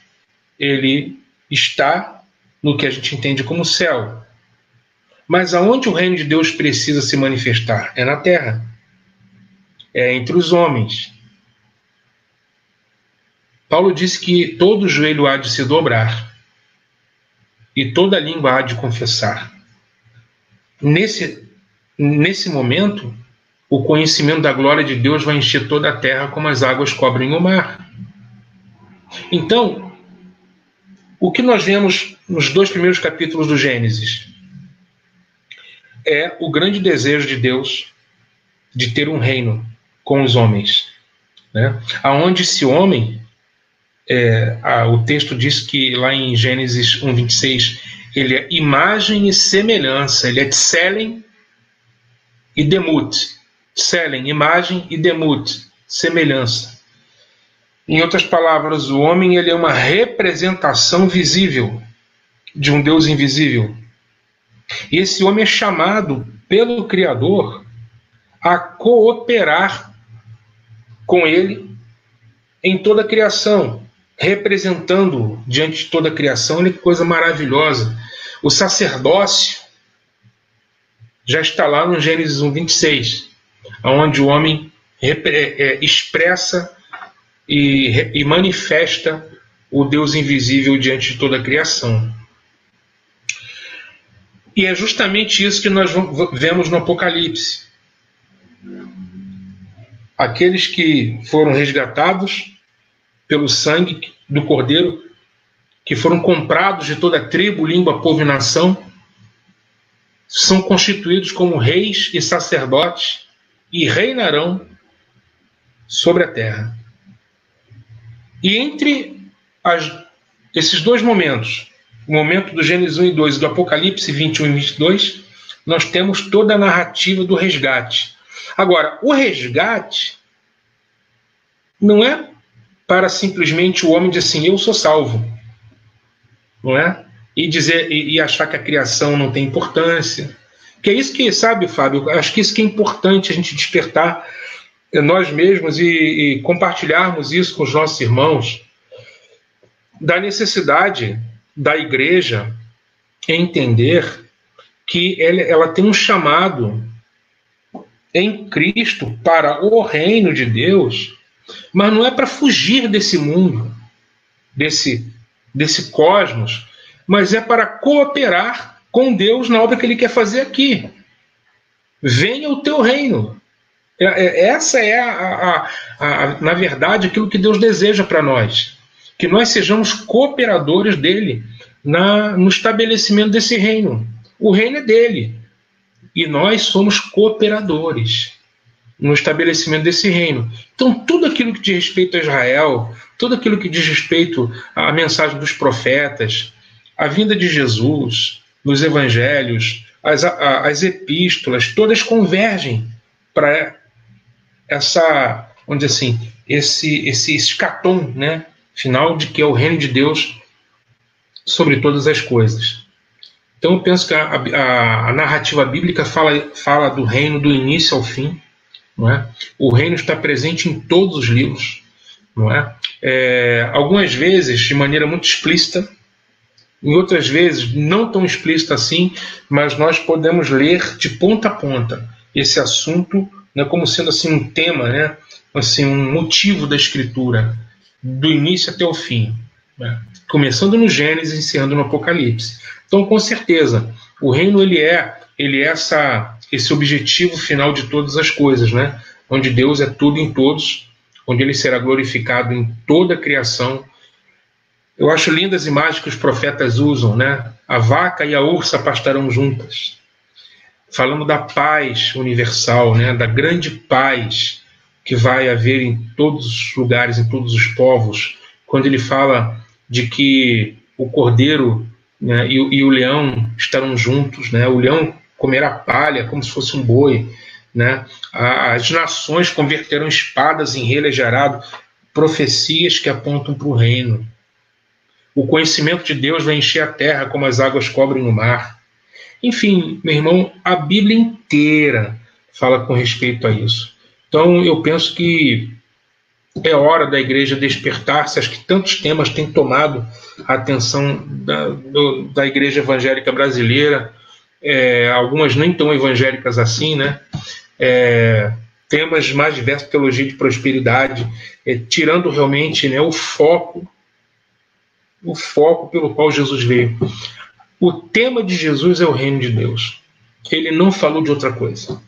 ele está no que a gente entende como céu. Mas aonde o reino de Deus precisa se manifestar? É na terra. É entre os homens. Paulo disse que todo joelho há de se dobrar e toda língua há de confessar. Nesse momento, o conhecimento da glória de Deus vai encher toda a terra como as águas cobrem o mar. Então, o que nós vemos nos 2 primeiros capítulos do Gênesis é o grande desejo de Deus de ter um reino com os homens, né? Aonde esse homem, o texto diz que lá em Gênesis 1:26, ele é imagem e semelhança, ele é Tselem e Demut. Tselem, imagem, e Demut, semelhança. Em outras palavras, o homem ele é uma representação visível de um Deus invisível. E esse homem é chamado pelo Criador a cooperar com ele em toda a criação, representando diante de toda a criação. Olha que coisa maravilhosa. O sacerdócio já está lá no Gênesis 1:26, onde o homem expressa e manifesta o Deus invisível diante de toda a criação. E é justamente isso que nós vemos no Apocalipse. Aqueles que foram resgatados pelo sangue do Cordeiro, que foram comprados de toda tribo, língua, povo e nação, são constituídos como reis e sacerdotes e reinarão sobre a terra. E entre esses dois momentos, o momento do Gênesis 1 e 2 e do Apocalipse 21 e 22, nós temos toda a narrativa do resgate. Agora, o resgate não é para simplesmente o homem dizer assim, eu sou salvo, não é? E achar que a criação não tem importância. Que é isso que, sabe, Fábio, acho que isso que é importante a gente despertar nós mesmos e compartilharmos isso com os nossos irmãos, da necessidade da igreja entender que ela tem um chamado em Cristo para o reino de Deus, mas não é para fugir desse mundo, desse cosmos, mas é para cooperar com Deus na obra que Ele quer fazer aqui. Venha o teu reino. Essa é, na verdade, aquilo que Deus deseja para nós. Que nós sejamos cooperadores dele no estabelecimento desse reino. O reino é dele. E nós somos cooperadores no estabelecimento desse reino. Então, tudo aquilo que diz respeito a Israel, tudo aquilo que diz respeito à mensagem dos profetas, a vinda de Jesus, nos evangelhos, as epístolas, todas convergem para essa, vamos dizer assim, esse escatom, né, final de que é o reino de Deus sobre todas as coisas. Então eu penso que a narrativa bíblica fala do reino do início ao fim, não é? O reino está presente em todos os livros, não é? Algumas vezes de maneira muito explícita, em outras vezes não tão explícita assim, mas nós podemos ler de ponta a ponta esse assunto, né, como sendo assim um tema, né, assim, um motivo da Escritura, do início até o fim, né, começando no Gênesis e encerrando no Apocalipse. Então, com certeza, o reino ele é esse objetivo final de todas as coisas, né, onde Deus é tudo em todos, onde Ele será glorificado em toda a criação. Eu acho lindas as imagens que os profetas usam, né? A vaca e a ursa pastarão juntas, falando da paz universal, né? Da grande paz que vai haver em todos os lugares, em todos os povos, quando ele fala de que o cordeiro, né, e o leão estarão juntos, né? O leão comerá palha como se fosse um boi, né? As nações converterão espadas em relhas de arado, profecias que apontam para o reino. O conhecimento de Deus vai encher a terra como as águas cobrem o mar. Enfim, meu irmão, a Bíblia inteira fala com respeito a isso. Então, eu penso que é hora da igreja despertar-se. Acho que tantos temas têm tomado a atenção da igreja evangélica brasileira, algumas nem tão evangélicas assim, né? Temas mais diversos, teologia de prosperidade, tirando realmente, né, o foco pelo qual Jesus veio. O tema de Jesus é o reino de Deus. Ele não falou de outra coisa.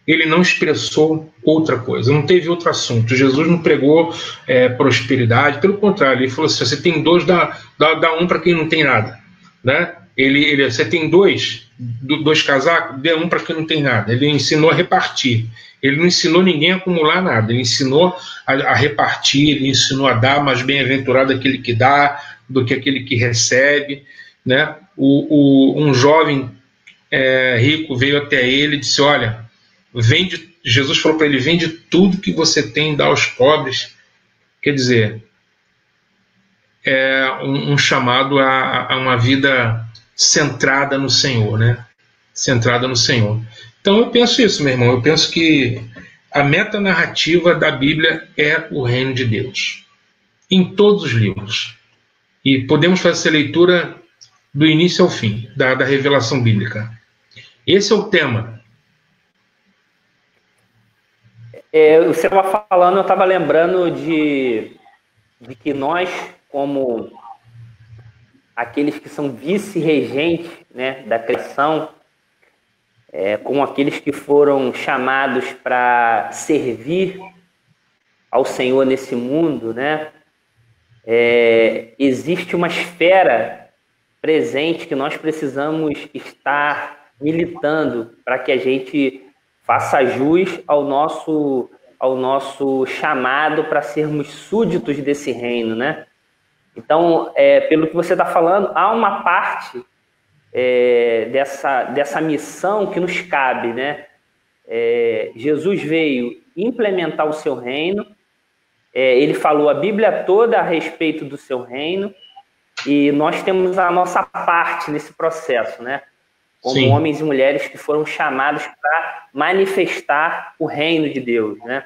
Ele não expressou outra coisa. Não teve outro assunto. Jesus não pregou prosperidade. Pelo contrário, ele falou assim, você tem dois, dá um para quem não tem nada. Né? Você tem dois casacos, dê um para quem não tem nada. Ele ensinou a repartir. Ele não ensinou ninguém a acumular nada. Ele ensinou a repartir, ele ensinou a dar, mas bem-aventurado aquele que dá do que aquele que recebe, né? Um jovem rico veio até ele e disse, olha, Jesus falou para ele, vende tudo que você tem e dá aos pobres. Quer dizer, é um chamado a uma vida centrada no Senhor, né? Centrada no Senhor. Então eu penso isso, meu irmão, eu penso que a metanarrativa da Bíblia é o reino de Deus, em todos os livros. E podemos fazer essa leitura do início ao fim, da revelação bíblica. Esse é o tema. Você estava falando, eu estava lembrando de que nós, como aqueles que são vice-regentes, né, da criação, como aqueles que foram chamados para servir ao Senhor nesse mundo, né? Existe uma esfera presente que nós precisamos estar militando para que a gente faça jus ao nosso chamado para sermos súditos desse reino, né? Então, pelo que você está falando, há uma parte dessa missão que nos cabe, né? Jesus veio implementar o seu reino, ele falou a Bíblia toda a respeito do seu reino, e nós temos a nossa parte nesse processo, né? Como Sim. homens e mulheres que foram chamados para manifestar o reino de Deus, né?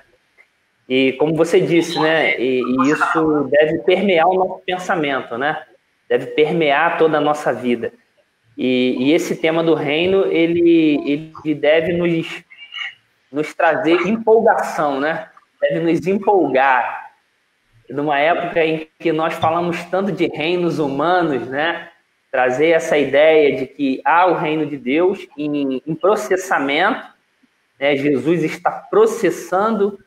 E como você disse, né? E isso deve permear o nosso pensamento, né? Deve permear toda a nossa vida. E esse tema do reino, ele deve nos trazer empolgação, né? Deve nos empolgar. Numa época em que nós falamos tanto de reinos humanos, né? Trazer essa ideia de que há o reino de Deus em processamento, né? Jesus está processando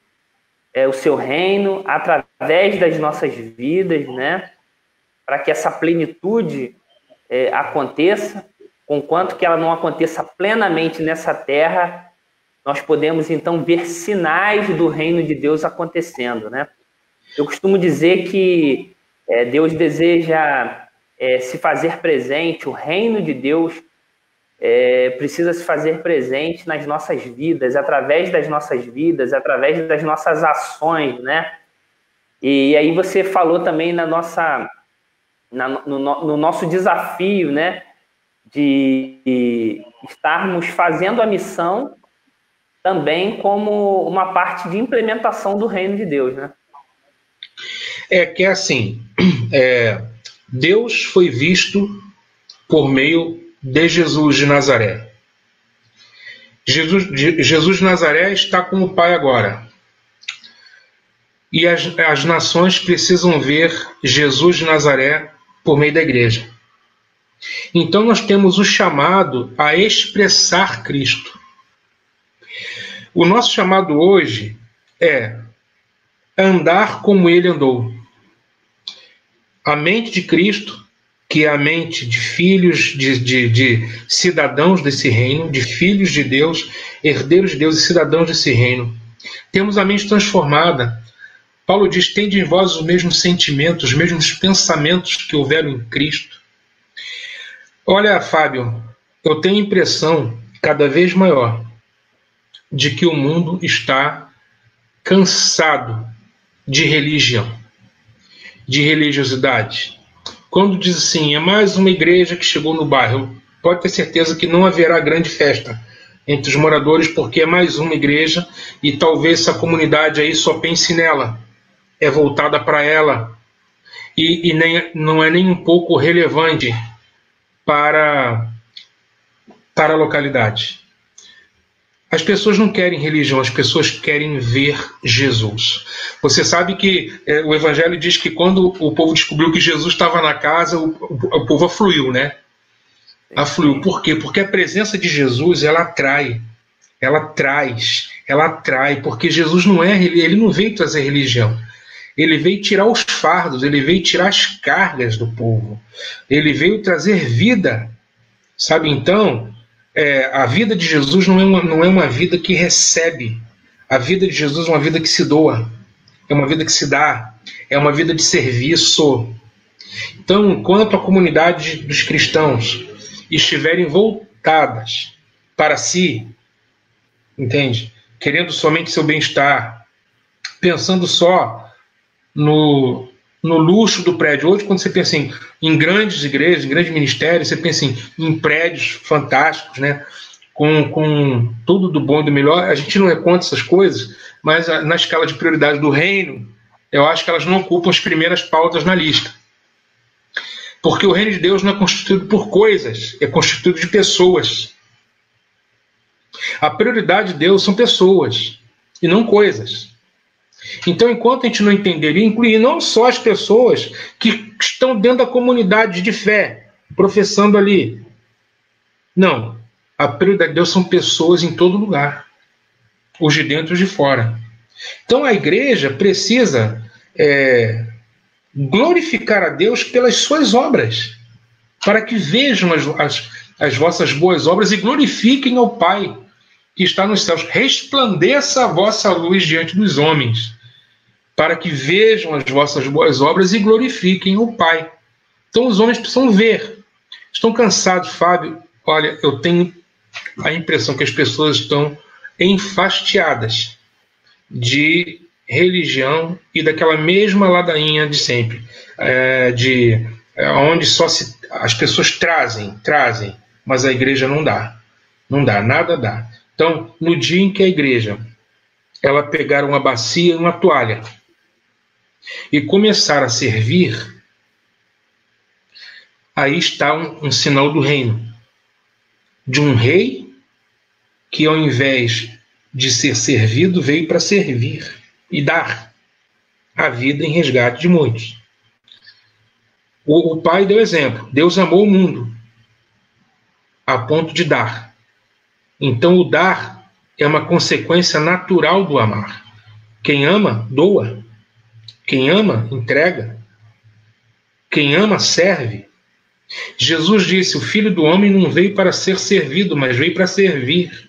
o seu reino através das nossas vidas, né? Para que essa plenitude aconteça, conquanto que ela não aconteça plenamente nessa terra, nós podemos então ver sinais do reino de Deus acontecendo, né? Eu costumo dizer que Deus deseja se fazer presente, o reino de Deus precisa se fazer presente nas nossas vidas, através das nossas vidas, através das nossas ações, né? E aí você falou também no nosso desafio, né? De estarmos fazendo a missão também como uma parte de implementação do reino de Deus, né? Que é assim, Deus foi visto por meio de Jesus de Nazaré. Jesus de Nazaré está com o Pai agora. E as nações precisam ver Jesus de Nazaré por meio da igreja. Então nós temos o chamado a expressar Cristo. O nosso chamado hoje é andar como ele andou. A mente de Cristo, que é a mente de filhos, de cidadãos desse reino, de filhos de Deus, herdeiros de Deus e cidadãos desse reino. Temos a mente transformada. Paulo diz, tende em vós os mesmos sentimentos, os mesmos pensamentos que houveram em Cristo. Olha, Fábio, eu tenho a impressão cada vez maior de que o mundo está cansado de religião, de religiosidade. Quando diz assim, é mais uma igreja que chegou no bairro, pode ter certeza que não haverá grande festa entre os moradores, porque é mais uma igreja e talvez essa comunidade aí só pense nela, é voltada para ela e não é nem um pouco relevante para a localidade. As pessoas não querem religião, as pessoas querem ver Jesus. Você sabe que o Evangelho diz que quando o povo descobriu que Jesus estava na casa, o povo afluiu, né? Afluiu. Por quê? Porque a presença de Jesus, ela atrai, ela traz, ela atrai, porque Jesus ele não veio trazer religião. Ele veio tirar os fardos, ele veio tirar as cargas do povo. Ele veio trazer vida. Sabe, então, a vida de Jesus não é uma vida que recebe. A vida de Jesus é uma vida que se doa. É uma vida que se dá. É uma vida de serviço. Então, enquanto a comunidade dos cristãos estiverem voltadas para si, entende? Querendo somente seu bem-estar, pensando só no luxo do prédio. Hoje, quando você pensa em grandes igrejas, em grandes ministérios, você pensa em prédios fantásticos, né? Com tudo do bom e do melhor. A gente não é contra essas coisas, mas na escala de prioridade do reino, eu acho que elas não ocupam as primeiras pautas na lista. Porque o reino de Deus não é constituído por coisas, é constituído de pessoas. A prioridade de Deus são pessoas e não coisas. Então, enquanto a gente não entender e incluir não só as pessoas que estão dentro da comunidade de fé, professando ali. Não. A prioridade de Deus são pessoas em todo lugar. Os de dentro e os de fora. Então, a igreja precisa glorificar a Deus pelas suas obras, para que vejam as vossas boas obras e glorifiquem ao Pai que está nos céus. Resplandeça a vossa luz diante dos homens, para que vejam as vossas boas obras e glorifiquem o Pai. Então os homens precisam ver. Estão cansados, Fábio? Olha, eu tenho a impressão que as pessoas estão enfastiadas de religião e daquela mesma ladainha de sempre, onde só as pessoas trazem, mas a igreja não dá. Não dá, nada dá. Então, no dia em que a igreja ela pegar uma bacia e uma toalha e começar a servir, aí está um sinal do reino. De um rei que, ao invés de ser servido, veio para servir e dar a vida em resgate de muitos. O Pai deu exemplo. Deus amou o mundo a ponto de dar. Então, o dar é uma consequência natural do amar. Quem ama, doa. Quem ama, entrega. Quem ama, serve. Jesus disse: o Filho do Homem não veio para ser servido, mas veio para servir.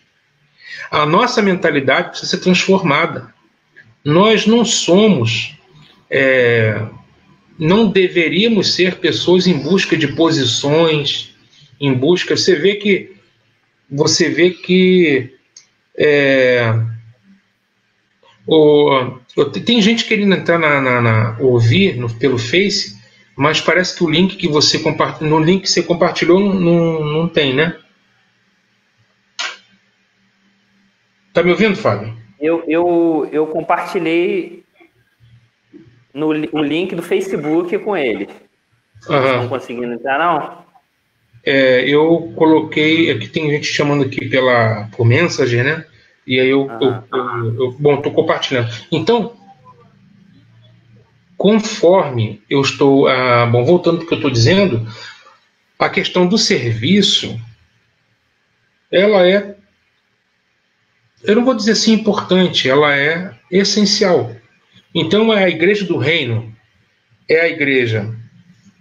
A nossa mentalidade precisa ser transformada. Nós não somos, não deveríamos ser pessoas em busca de posições, em busca... Você vê que tem gente querendo entrar ouvir pelo Face, mas parece que o link que você compartilhou, no link que você compartilhou não tem, né? Tá me ouvindo, Fábio? Eu compartilhei o link do Facebook com eles. Vocês não estão conseguindo entrar, não? Eu coloquei... Aqui tem gente chamando aqui por Messenger, né? E aí bom, estou compartilhando. Então, conforme eu estou... voltando para o que eu estou dizendo, a questão do serviço, ela é... Eu não vou dizer assim importante, ela é essencial. Então, a igreja do reino é a igreja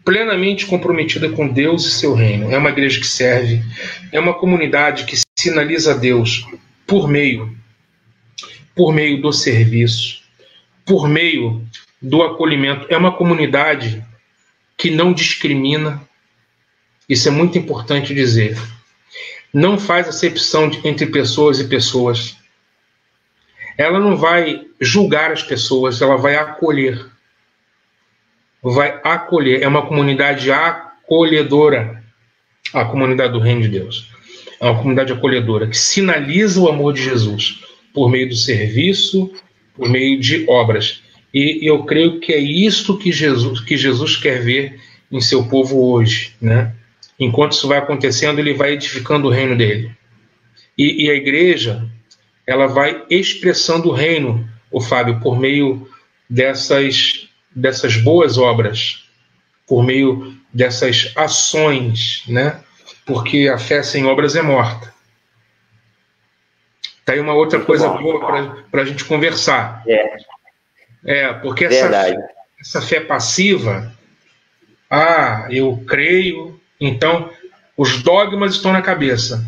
plenamente comprometida com Deus e seu reino. É uma igreja que serve, é uma comunidade que sinaliza a Deus por meio do serviço, por meio do acolhimento. É uma comunidade que não discrimina. Isso é muito importante dizer. Não faz acepção entre pessoas e pessoas. Ela não vai julgar as pessoas, ela vai acolher. Vai acolher. É uma comunidade acolhedora. A comunidade do Reino de Deus. É uma comunidade acolhedora que sinaliza o amor de Jesus por meio do serviço, por meio de obras. E eu creio que é isso que Jesus quer ver em seu povo hoje, né? Enquanto isso vai acontecendo, ele vai edificando o reino dele. E a igreja, ela vai expressando o reino, Fábio, por meio dessas boas obras, por meio dessas ações, né? Porque a fé sem obras é morta. Tá aí uma outra muito coisa bom. Boa para a gente conversar. Porque essa fé passiva, eu creio, então os dogmas estão na cabeça,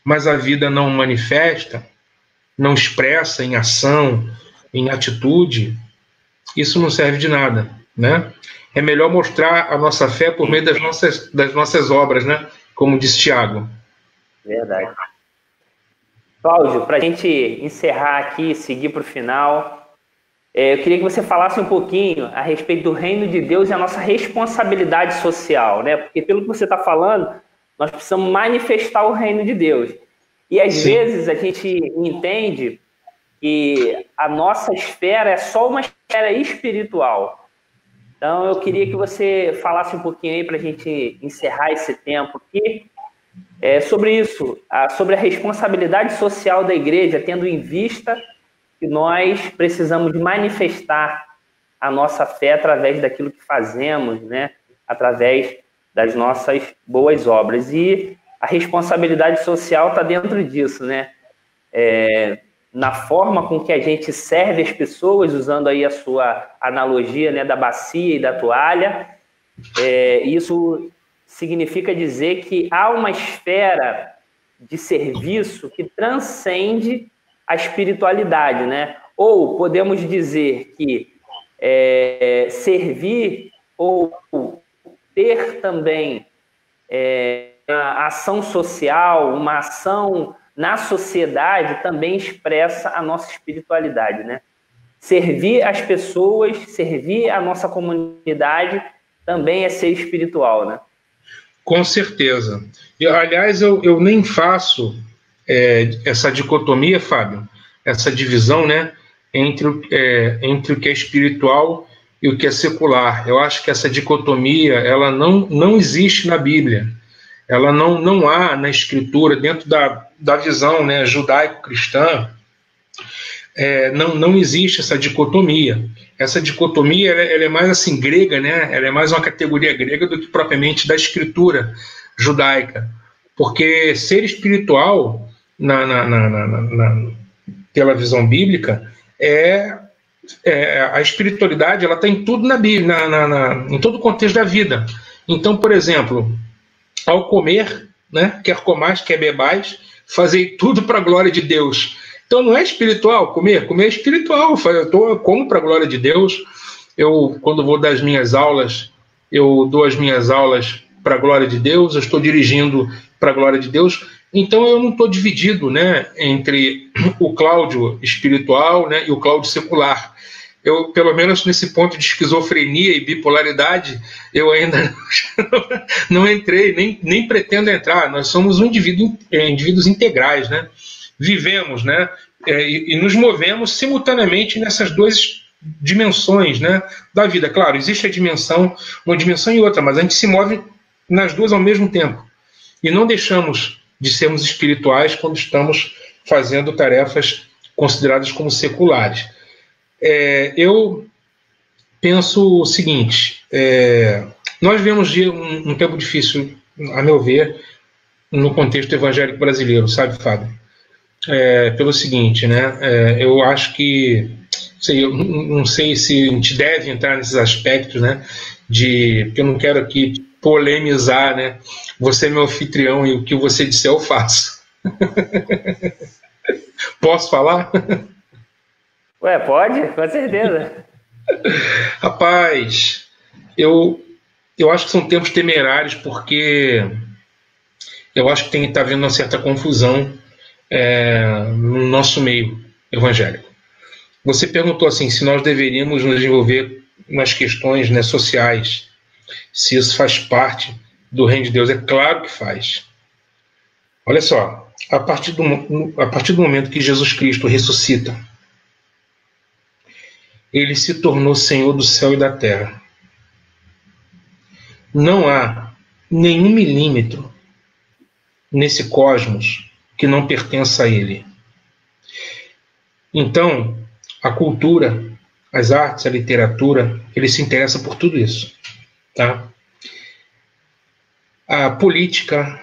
mas a vida não manifesta, não expressa em ação, em atitude, isso não serve de nada, né? É melhor mostrar a nossa fé por meio das nossas obras, né? Como disse Tiago. Verdade. Cláudio, para a gente encerrar aqui, seguir para o final, eu queria que você falasse um pouquinho a respeito do reino de Deus e a nossa responsabilidade social, né? Porque pelo que você está falando, nós precisamos manifestar o reino de Deus. E às vezes a gente entende que a nossa esfera é só uma esfera espiritual. Então eu queria que você falasse um pouquinho aí para a gente encerrar esse tempo aqui, sobre isso, sobre a responsabilidade social da igreja, tendo em vista que nós precisamos manifestar a nossa fé através daquilo que fazemos, né? Através das nossas boas obras. E a responsabilidade social está dentro disso, né? Na forma com que a gente serve as pessoas, usando aí a sua analogia, né, da bacia e da toalha, isso significa dizer que há uma esfera de serviço que transcende a espiritualidade, né? Ou podemos dizer que servir ou ter também a ação social, uma ação na sociedade também expressa a nossa espiritualidade, né? Servir as pessoas, servir a nossa comunidade também é ser espiritual, né? Com certeza. Aliás, eu nem faço essa dicotomia, Fábio, essa divisão, né, entre o que é espiritual e o que é secular. Eu acho que essa dicotomia ela não existe na Bíblia. Ela não há na Escritura, dentro da visão, né, judaico-cristã, não existe essa dicotomia. Essa dicotomia ela é mais assim grega, né? Ela é mais uma categoria grega do que propriamente da Escritura judaica. Porque ser espiritual, pela visão bíblica, a espiritualidade ela está em tudo na Bíblia, em todo o contexto da vida. Então, por exemplo, ao comer, né, quer comais, quer bebais, fazei tudo para a glória de Deus. Então não é espiritual comer é espiritual. Eu como para a glória de Deus. Eu, quando vou dar as minhas aulas, eu dou as minhas aulas para a glória de Deus, eu estou dirigindo para a glória de Deus. Então eu não estou dividido, né, entre o Cláudio espiritual, né, e o Cláudio secular. Eu, pelo menos nesse ponto de esquizofrenia e bipolaridade, eu ainda não entrei, nem pretendo entrar. Nós somos indivíduos integrais, né? Vivemos, né? E nos movemos simultaneamente nessas duas dimensões, né, da vida. Claro, existe uma dimensão e outra, mas a gente se move nas duas ao mesmo tempo. E não deixamos de sermos espirituais quando estamos fazendo tarefas consideradas como seculares. Eu penso o seguinte, nós vivemos um tempo difícil, a meu ver, no contexto evangélico brasileiro, sabe, Fábio? Pelo seguinte, né? Eu acho que, eu não sei se a gente deve entrar nesses aspectos, né? Porque eu não quero aqui polemizar, né? Você é meu anfitrião e o que você disser eu faço. Posso falar? Pode, com certeza. Rapaz, eu acho que são tempos temerários, porque eu acho que está havendo uma certa confusão no nosso meio evangélico. Você perguntou assim, se nós deveríamos nos envolver nas questões, né, sociais, se isso faz parte do reino de Deus. É claro que faz. Olha só, a partir do momento que Jesus Cristo ressuscita, ele se tornou Senhor do céu e da terra. Não há nenhum milímetro nesse cosmos que não pertença a ele. Então, a cultura, as artes, a literatura, ele se interessa por tudo isso. Tá? A política,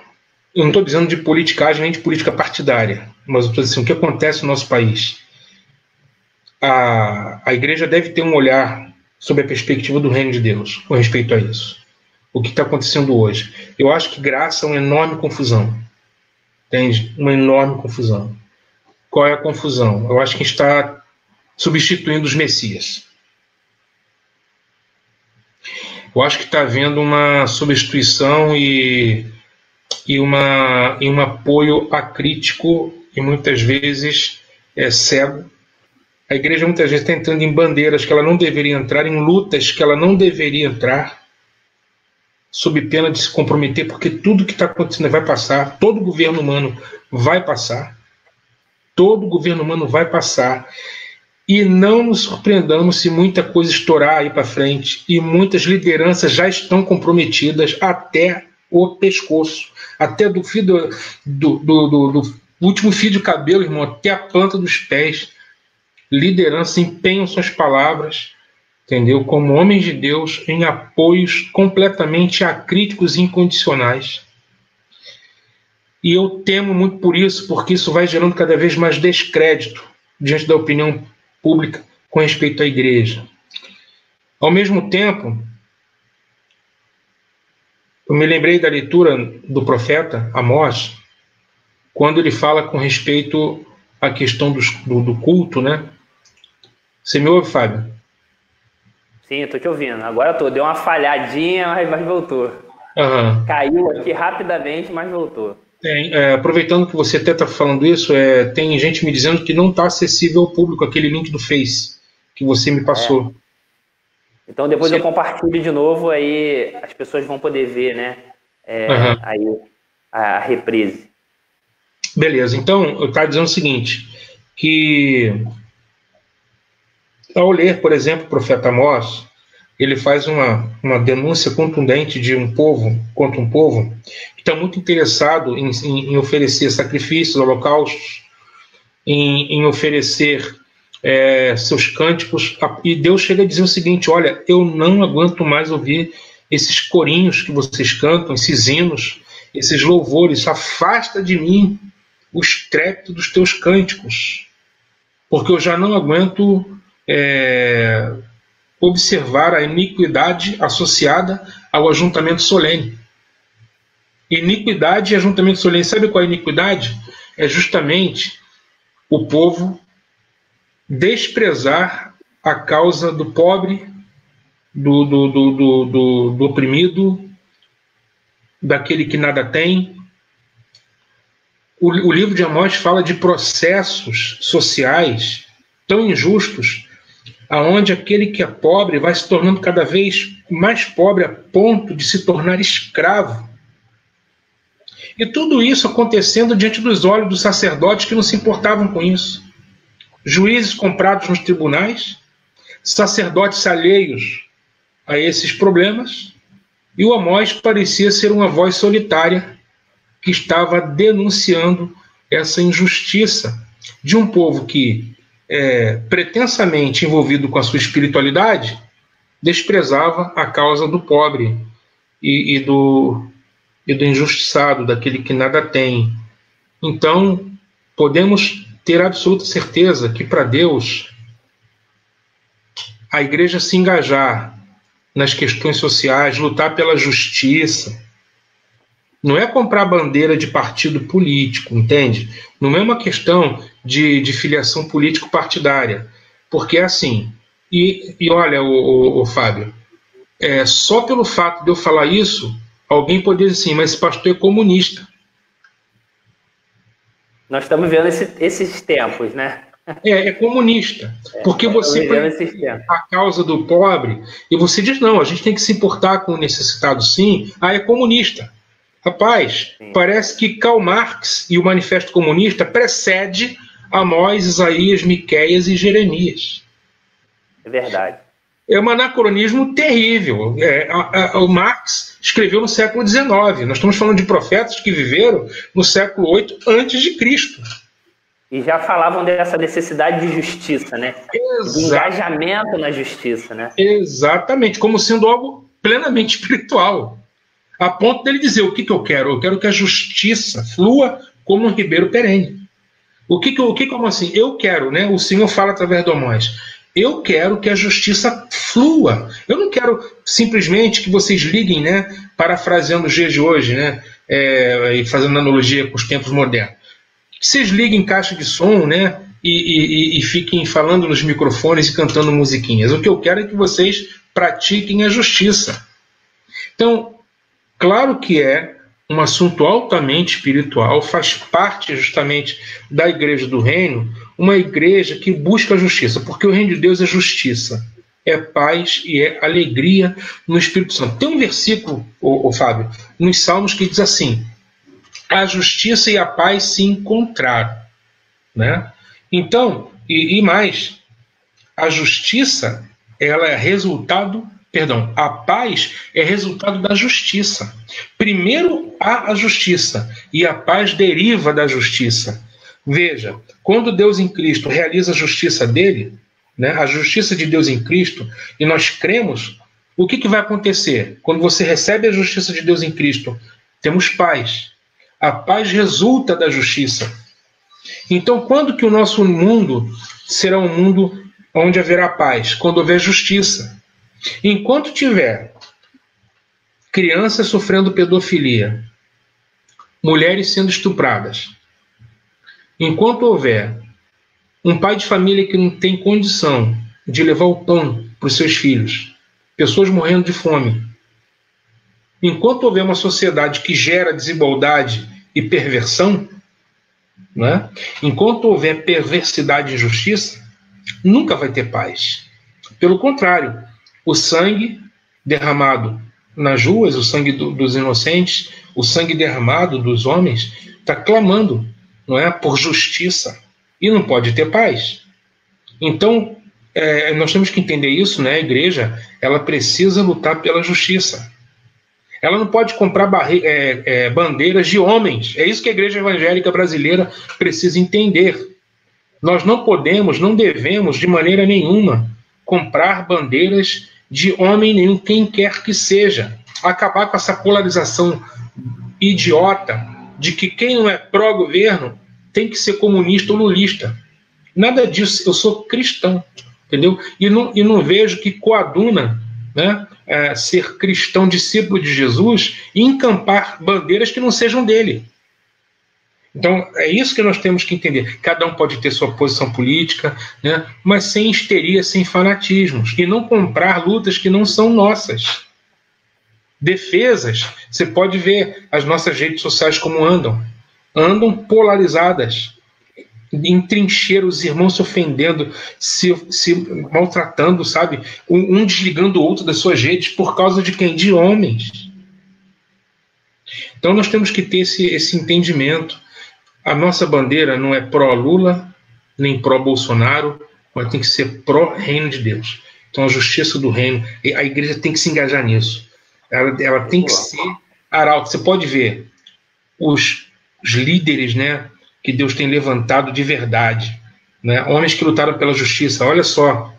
eu não estou dizendo de politicagem nem de política partidária, mas eu estou dizendo o que acontece no nosso país. A igreja deve ter um olhar sobre a perspectiva do reino de Deus com respeito a isso. O que está acontecendo hoje. Eu acho que graça é uma enorme confusão. Entende? Uma enorme confusão. Qual é a confusão? Eu acho que está substituindo os Messias. Eu acho que está havendo uma substituição e um apoio acrítico e muitas vezes cego. A igreja muitas vezes está entrando em bandeiras que ela não deveria entrar, em lutas que ela não deveria entrar, sob pena de se comprometer, porque tudo que está acontecendo vai passar, todo governo humano vai passar, todo governo humano vai passar, e não nos surpreendamos se muita coisa estourar aí para frente, e muitas lideranças já estão comprometidas até o pescoço, até do último fio de cabelo, irmão, até a planta dos pés, lideranças empenham suas palavras, entendeu? Como homens de Deus, em apoios completamente acríticos e incondicionais. E eu temo muito por isso, porque isso vai gerando cada vez mais descrédito diante da opinião pública com respeito à igreja. Ao mesmo tempo, eu me lembrei da leitura do profeta Amós, quando ele fala com respeito à questão do culto, né? Você me ouve, Fábio? Sim, eu tô te ouvindo. Agora deu uma falhadinha, mas voltou. Uhum. Caiu aqui rapidamente, mas voltou. Aproveitando que você até está falando isso, tem gente me dizendo que não está acessível ao público aquele link do Face que você me passou. Então depois eu compartilho de novo, aí as pessoas vão poder ver, né? Aí a reprise. Beleza, então eu estava dizendo o seguinte, que ao ler, por exemplo, o profeta Amós, ele faz uma denúncia contundente de um povo, contra um povo que está muito interessado em oferecer sacrifícios, holocaustos, em oferecer seus cânticos, e Deus chega a dizer o seguinte: olha, eu não aguento mais ouvir esses corinhos que vocês cantam, esses hinos, esses louvores, afasta de mim o estrépito dos teus cânticos, porque eu já não aguento observar a iniquidade associada ao ajuntamento solene. Iniquidade e ajuntamento solene. Sabe qual é a iniquidade? É justamente o povo desprezar a causa do pobre, do oprimido, daquele que nada tem. O livro de Amós fala de processos sociais tão injustos, aonde aquele que é pobre vai se tornando cada vez mais pobre a ponto de se tornar escravo. E tudo isso acontecendo diante dos olhos dos sacerdotes que não se importavam com isso. Juízes comprados nos tribunais, sacerdotes alheios a esses problemas, e o Amós parecia ser uma voz solitária que estava denunciando essa injustiça de um povo que, pretensamente envolvido com a sua espiritualidade, desprezava a causa do pobre e do injustiçado, daquele que nada tem. Então, podemos ter absoluta certeza que, para Deus, a igreja se engajar nas questões sociais, lutar pela justiça, não é comprar bandeira de partido político, entende? Não é uma questão de filiação político-partidária, porque é assim. E olha, o Fábio, só pelo fato de eu falar isso, alguém poderia dizer assim, mas esse pastor é comunista. Nós estamos vendo esses tempos, né? É comunista. Porque você a causa do pobre, e você diz, não, a gente tem que se importar com o necessitado, sim. É comunista. Rapaz, sim. Parece que Karl Marx e o Manifesto Comunista precede Amós, Isaías, Miqueias e Jeremias. É verdade. É um anacronismo terrível. O Marx escreveu no século XIX. Nós estamos falando de profetas que viveram no século VIII antes de Cristo. E já falavam dessa necessidade de justiça, né? De engajamento na justiça, né? Exatamente, como sendo algo plenamente espiritual. A ponto dele dizer, o que eu quero? Eu quero que a justiça flua como um ribeiro perene. Como assim? Eu quero, né? O Senhor fala através do Amós. Eu quero que a justiça flua. Eu não quero simplesmente que vocês liguem, né? Parafraseando os dias de hoje, né? E fazendo analogia com os tempos modernos. Que vocês liguem caixa de som, né? E fiquem falando nos microfones e cantando musiquinhas. O que eu quero é que vocês pratiquem a justiça. Então, claro que é um assunto altamente espiritual, faz parte justamente da Igreja do Reino, uma igreja que busca a justiça, porque o reino de Deus é justiça, é paz e é alegria no Espírito Santo. Tem um versículo, Fábio, nos Salmos que diz assim, a justiça e a paz se encontraram. Né? Então, e mais, a justiça, ela é resultado... Perdão, a paz é resultado da justiça. Primeiro há a justiça, e a paz deriva da justiça. Veja, quando Deus em Cristo realiza a justiça dele, né, a justiça de Deus em Cristo, e nós cremos, o que vai acontecer? Quando você recebe a justiça de Deus em Cristo, temos paz. A paz resulta da justiça. Então, quando que o nosso mundo será um mundo onde haverá paz? Quando houver justiça. Enquanto tiver crianças sofrendo pedofilia, mulheres sendo estupradas, enquanto houver um pai de família que não tem condição de levar o pão para os seus filhos, pessoas morrendo de fome, enquanto houver uma sociedade que gera desigualdade e perversão, né? Enquanto houver perversidade e injustiça, nunca vai ter paz. Pelo contrário, o sangue derramado nas ruas, o sangue dos inocentes, o sangue derramado dos homens, está clamando, não é, por justiça, e não pode ter paz. Então, nós temos que entender isso, né? A igreja, ela precisa lutar pela justiça. Ela não pode comprar bandeiras de homens. É isso que a igreja evangélica brasileira precisa entender. Nós não podemos, não devemos, de maneira nenhuma, comprar bandeiras de homem nenhum, quem quer que seja. Acabar com essa polarização idiota de que quem não é pró-governo tem que ser comunista ou lulista. Nada disso. Eu sou cristão, entendeu? E não vejo que coaduna, né, ser cristão, discípulo de Jesus, e encampar bandeiras que não sejam dele. Então, é isso que nós temos que entender. Cada um pode ter sua posição política, né, mas sem histeria, sem fanatismos, e não comprar lutas que não são nossas. Defesas, você pode ver as nossas redes sociais como andam polarizadas, em trincheira, os irmãos se ofendendo, se maltratando, sabe? Um desligando o outro das suas redes por causa de quem? De homens. Então nós temos que ter esse entendimento. A nossa bandeira não é pró-Lula, nem pró-Bolsonaro, mas tem que ser pró-reino de Deus. Então a justiça do reino, a igreja tem que se engajar nisso. Ela tem que ser arauto. Você pode ver os líderes, né, que Deus tem levantado de verdade, né, homens que lutaram pela justiça. Olha só,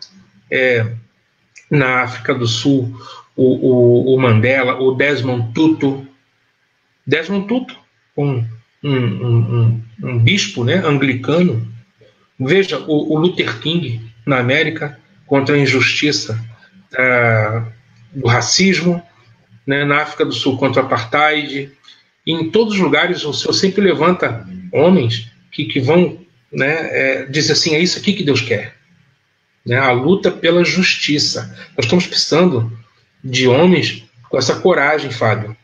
na África do Sul, o Mandela, o Desmond Tutu, um bispo, né, anglicano. Veja o Luther King na América contra a injustiça do racismo, né, na África do Sul contra o apartheid. E em todos os lugares o Senhor sempre levanta homens que vão, né, dizer assim, é isso aqui que Deus quer, né, a luta pela justiça. Nós estamos precisando de homens com essa coragem, Fábio.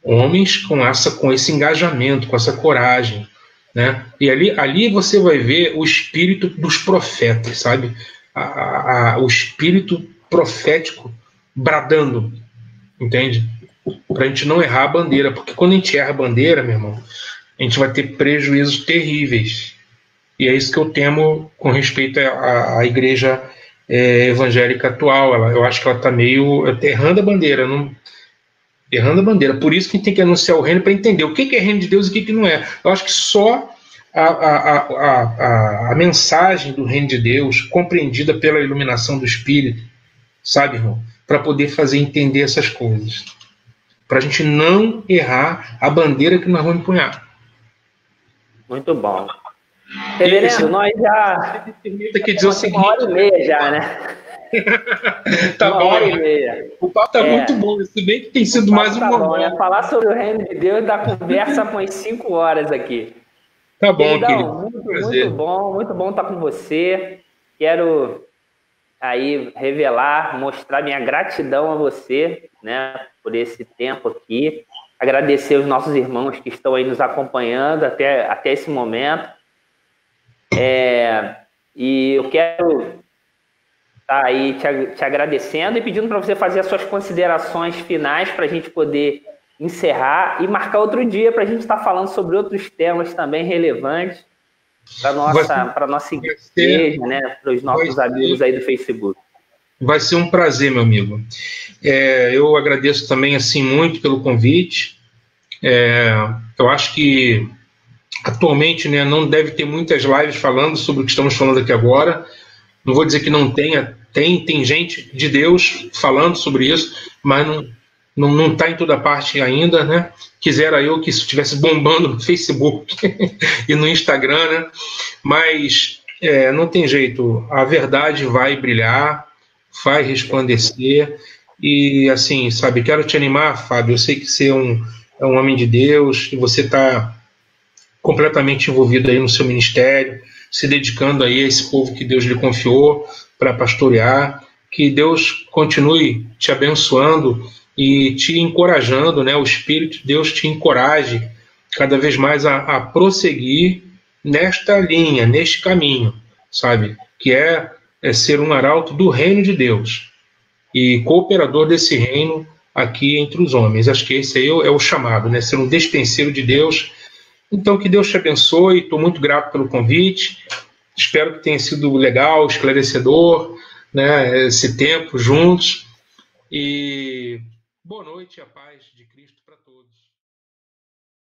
Homens com esse engajamento, com essa coragem, né? E ali você vai ver o espírito dos profetas, sabe? O espírito profético bradando, entende? Para a gente não errar a bandeira, porque quando a gente erra a bandeira, meu irmão, a gente vai ter prejuízos terríveis. E é isso que eu temo com respeito à igreja evangélica atual. Eu acho que ela está meio errando a bandeira, errando a bandeira. Por isso que a gente tem que anunciar o reino para entender o que é reino de Deus e o que não é. Eu acho que só a mensagem do reino de Deus, compreendida pela iluminação do Espírito, sabe, irmão, para poder fazer entender essas coisas. Para a gente não errar a bandeira que nós vamos empunhar. Muito bom. Reverendo, nós já estamos com 1h30 já, né? Tá bom, 1h30. O papo tá muito bom, se bem que tem sido mais um momento. Né? Falar sobre o reino de Deus dá conversa com as 5 horas aqui. Tá bom, então, querido. Muito bom estar com você. Quero aí revelar, mostrar minha gratidão a você, né, por esse tempo aqui. Agradecer os nossos irmãos que estão aí nos acompanhando até esse momento. E eu quero estar aí te agradecendo e pedindo para você fazer as suas considerações finais para a gente poder encerrar e marcar outro dia para a gente estar falando sobre outros temas também relevantes para a nossa igreja, né, para os nossos amigos aí do Facebook. Vai ser um prazer, meu amigo. Eu agradeço também assim muito pelo convite. Eu acho que atualmente, né, não deve ter muitas lives falando sobre o que estamos falando aqui agora. Não vou dizer que não tenha, tem gente de Deus falando sobre isso, mas não está em toda parte ainda, né? Quisera eu que isso estivesse bombando no Facebook e no Instagram, né? Mas não tem jeito, a verdade vai brilhar, vai resplandecer. E assim, sabe, quero te animar, Fábio. Eu sei que você é um homem de Deus, e você está completamente envolvido aí no seu ministério, se dedicando aí a esse povo que Deus lhe confiou para pastorear. Que Deus continue te abençoando e te encorajando, né? O Espírito de Deus te encoraje cada vez mais a prosseguir nesta linha, neste caminho, sabe? Que é ser um arauto do reino de Deus e cooperador desse reino aqui entre os homens. Acho que esse aí é o chamado, né? Ser um despenseiro de Deus. Então, que Deus te abençoe. Estou muito grato pelo convite. Espero que tenha sido legal, esclarecedor, né? Esse tempo juntos. E boa noite, a paz de Cristo.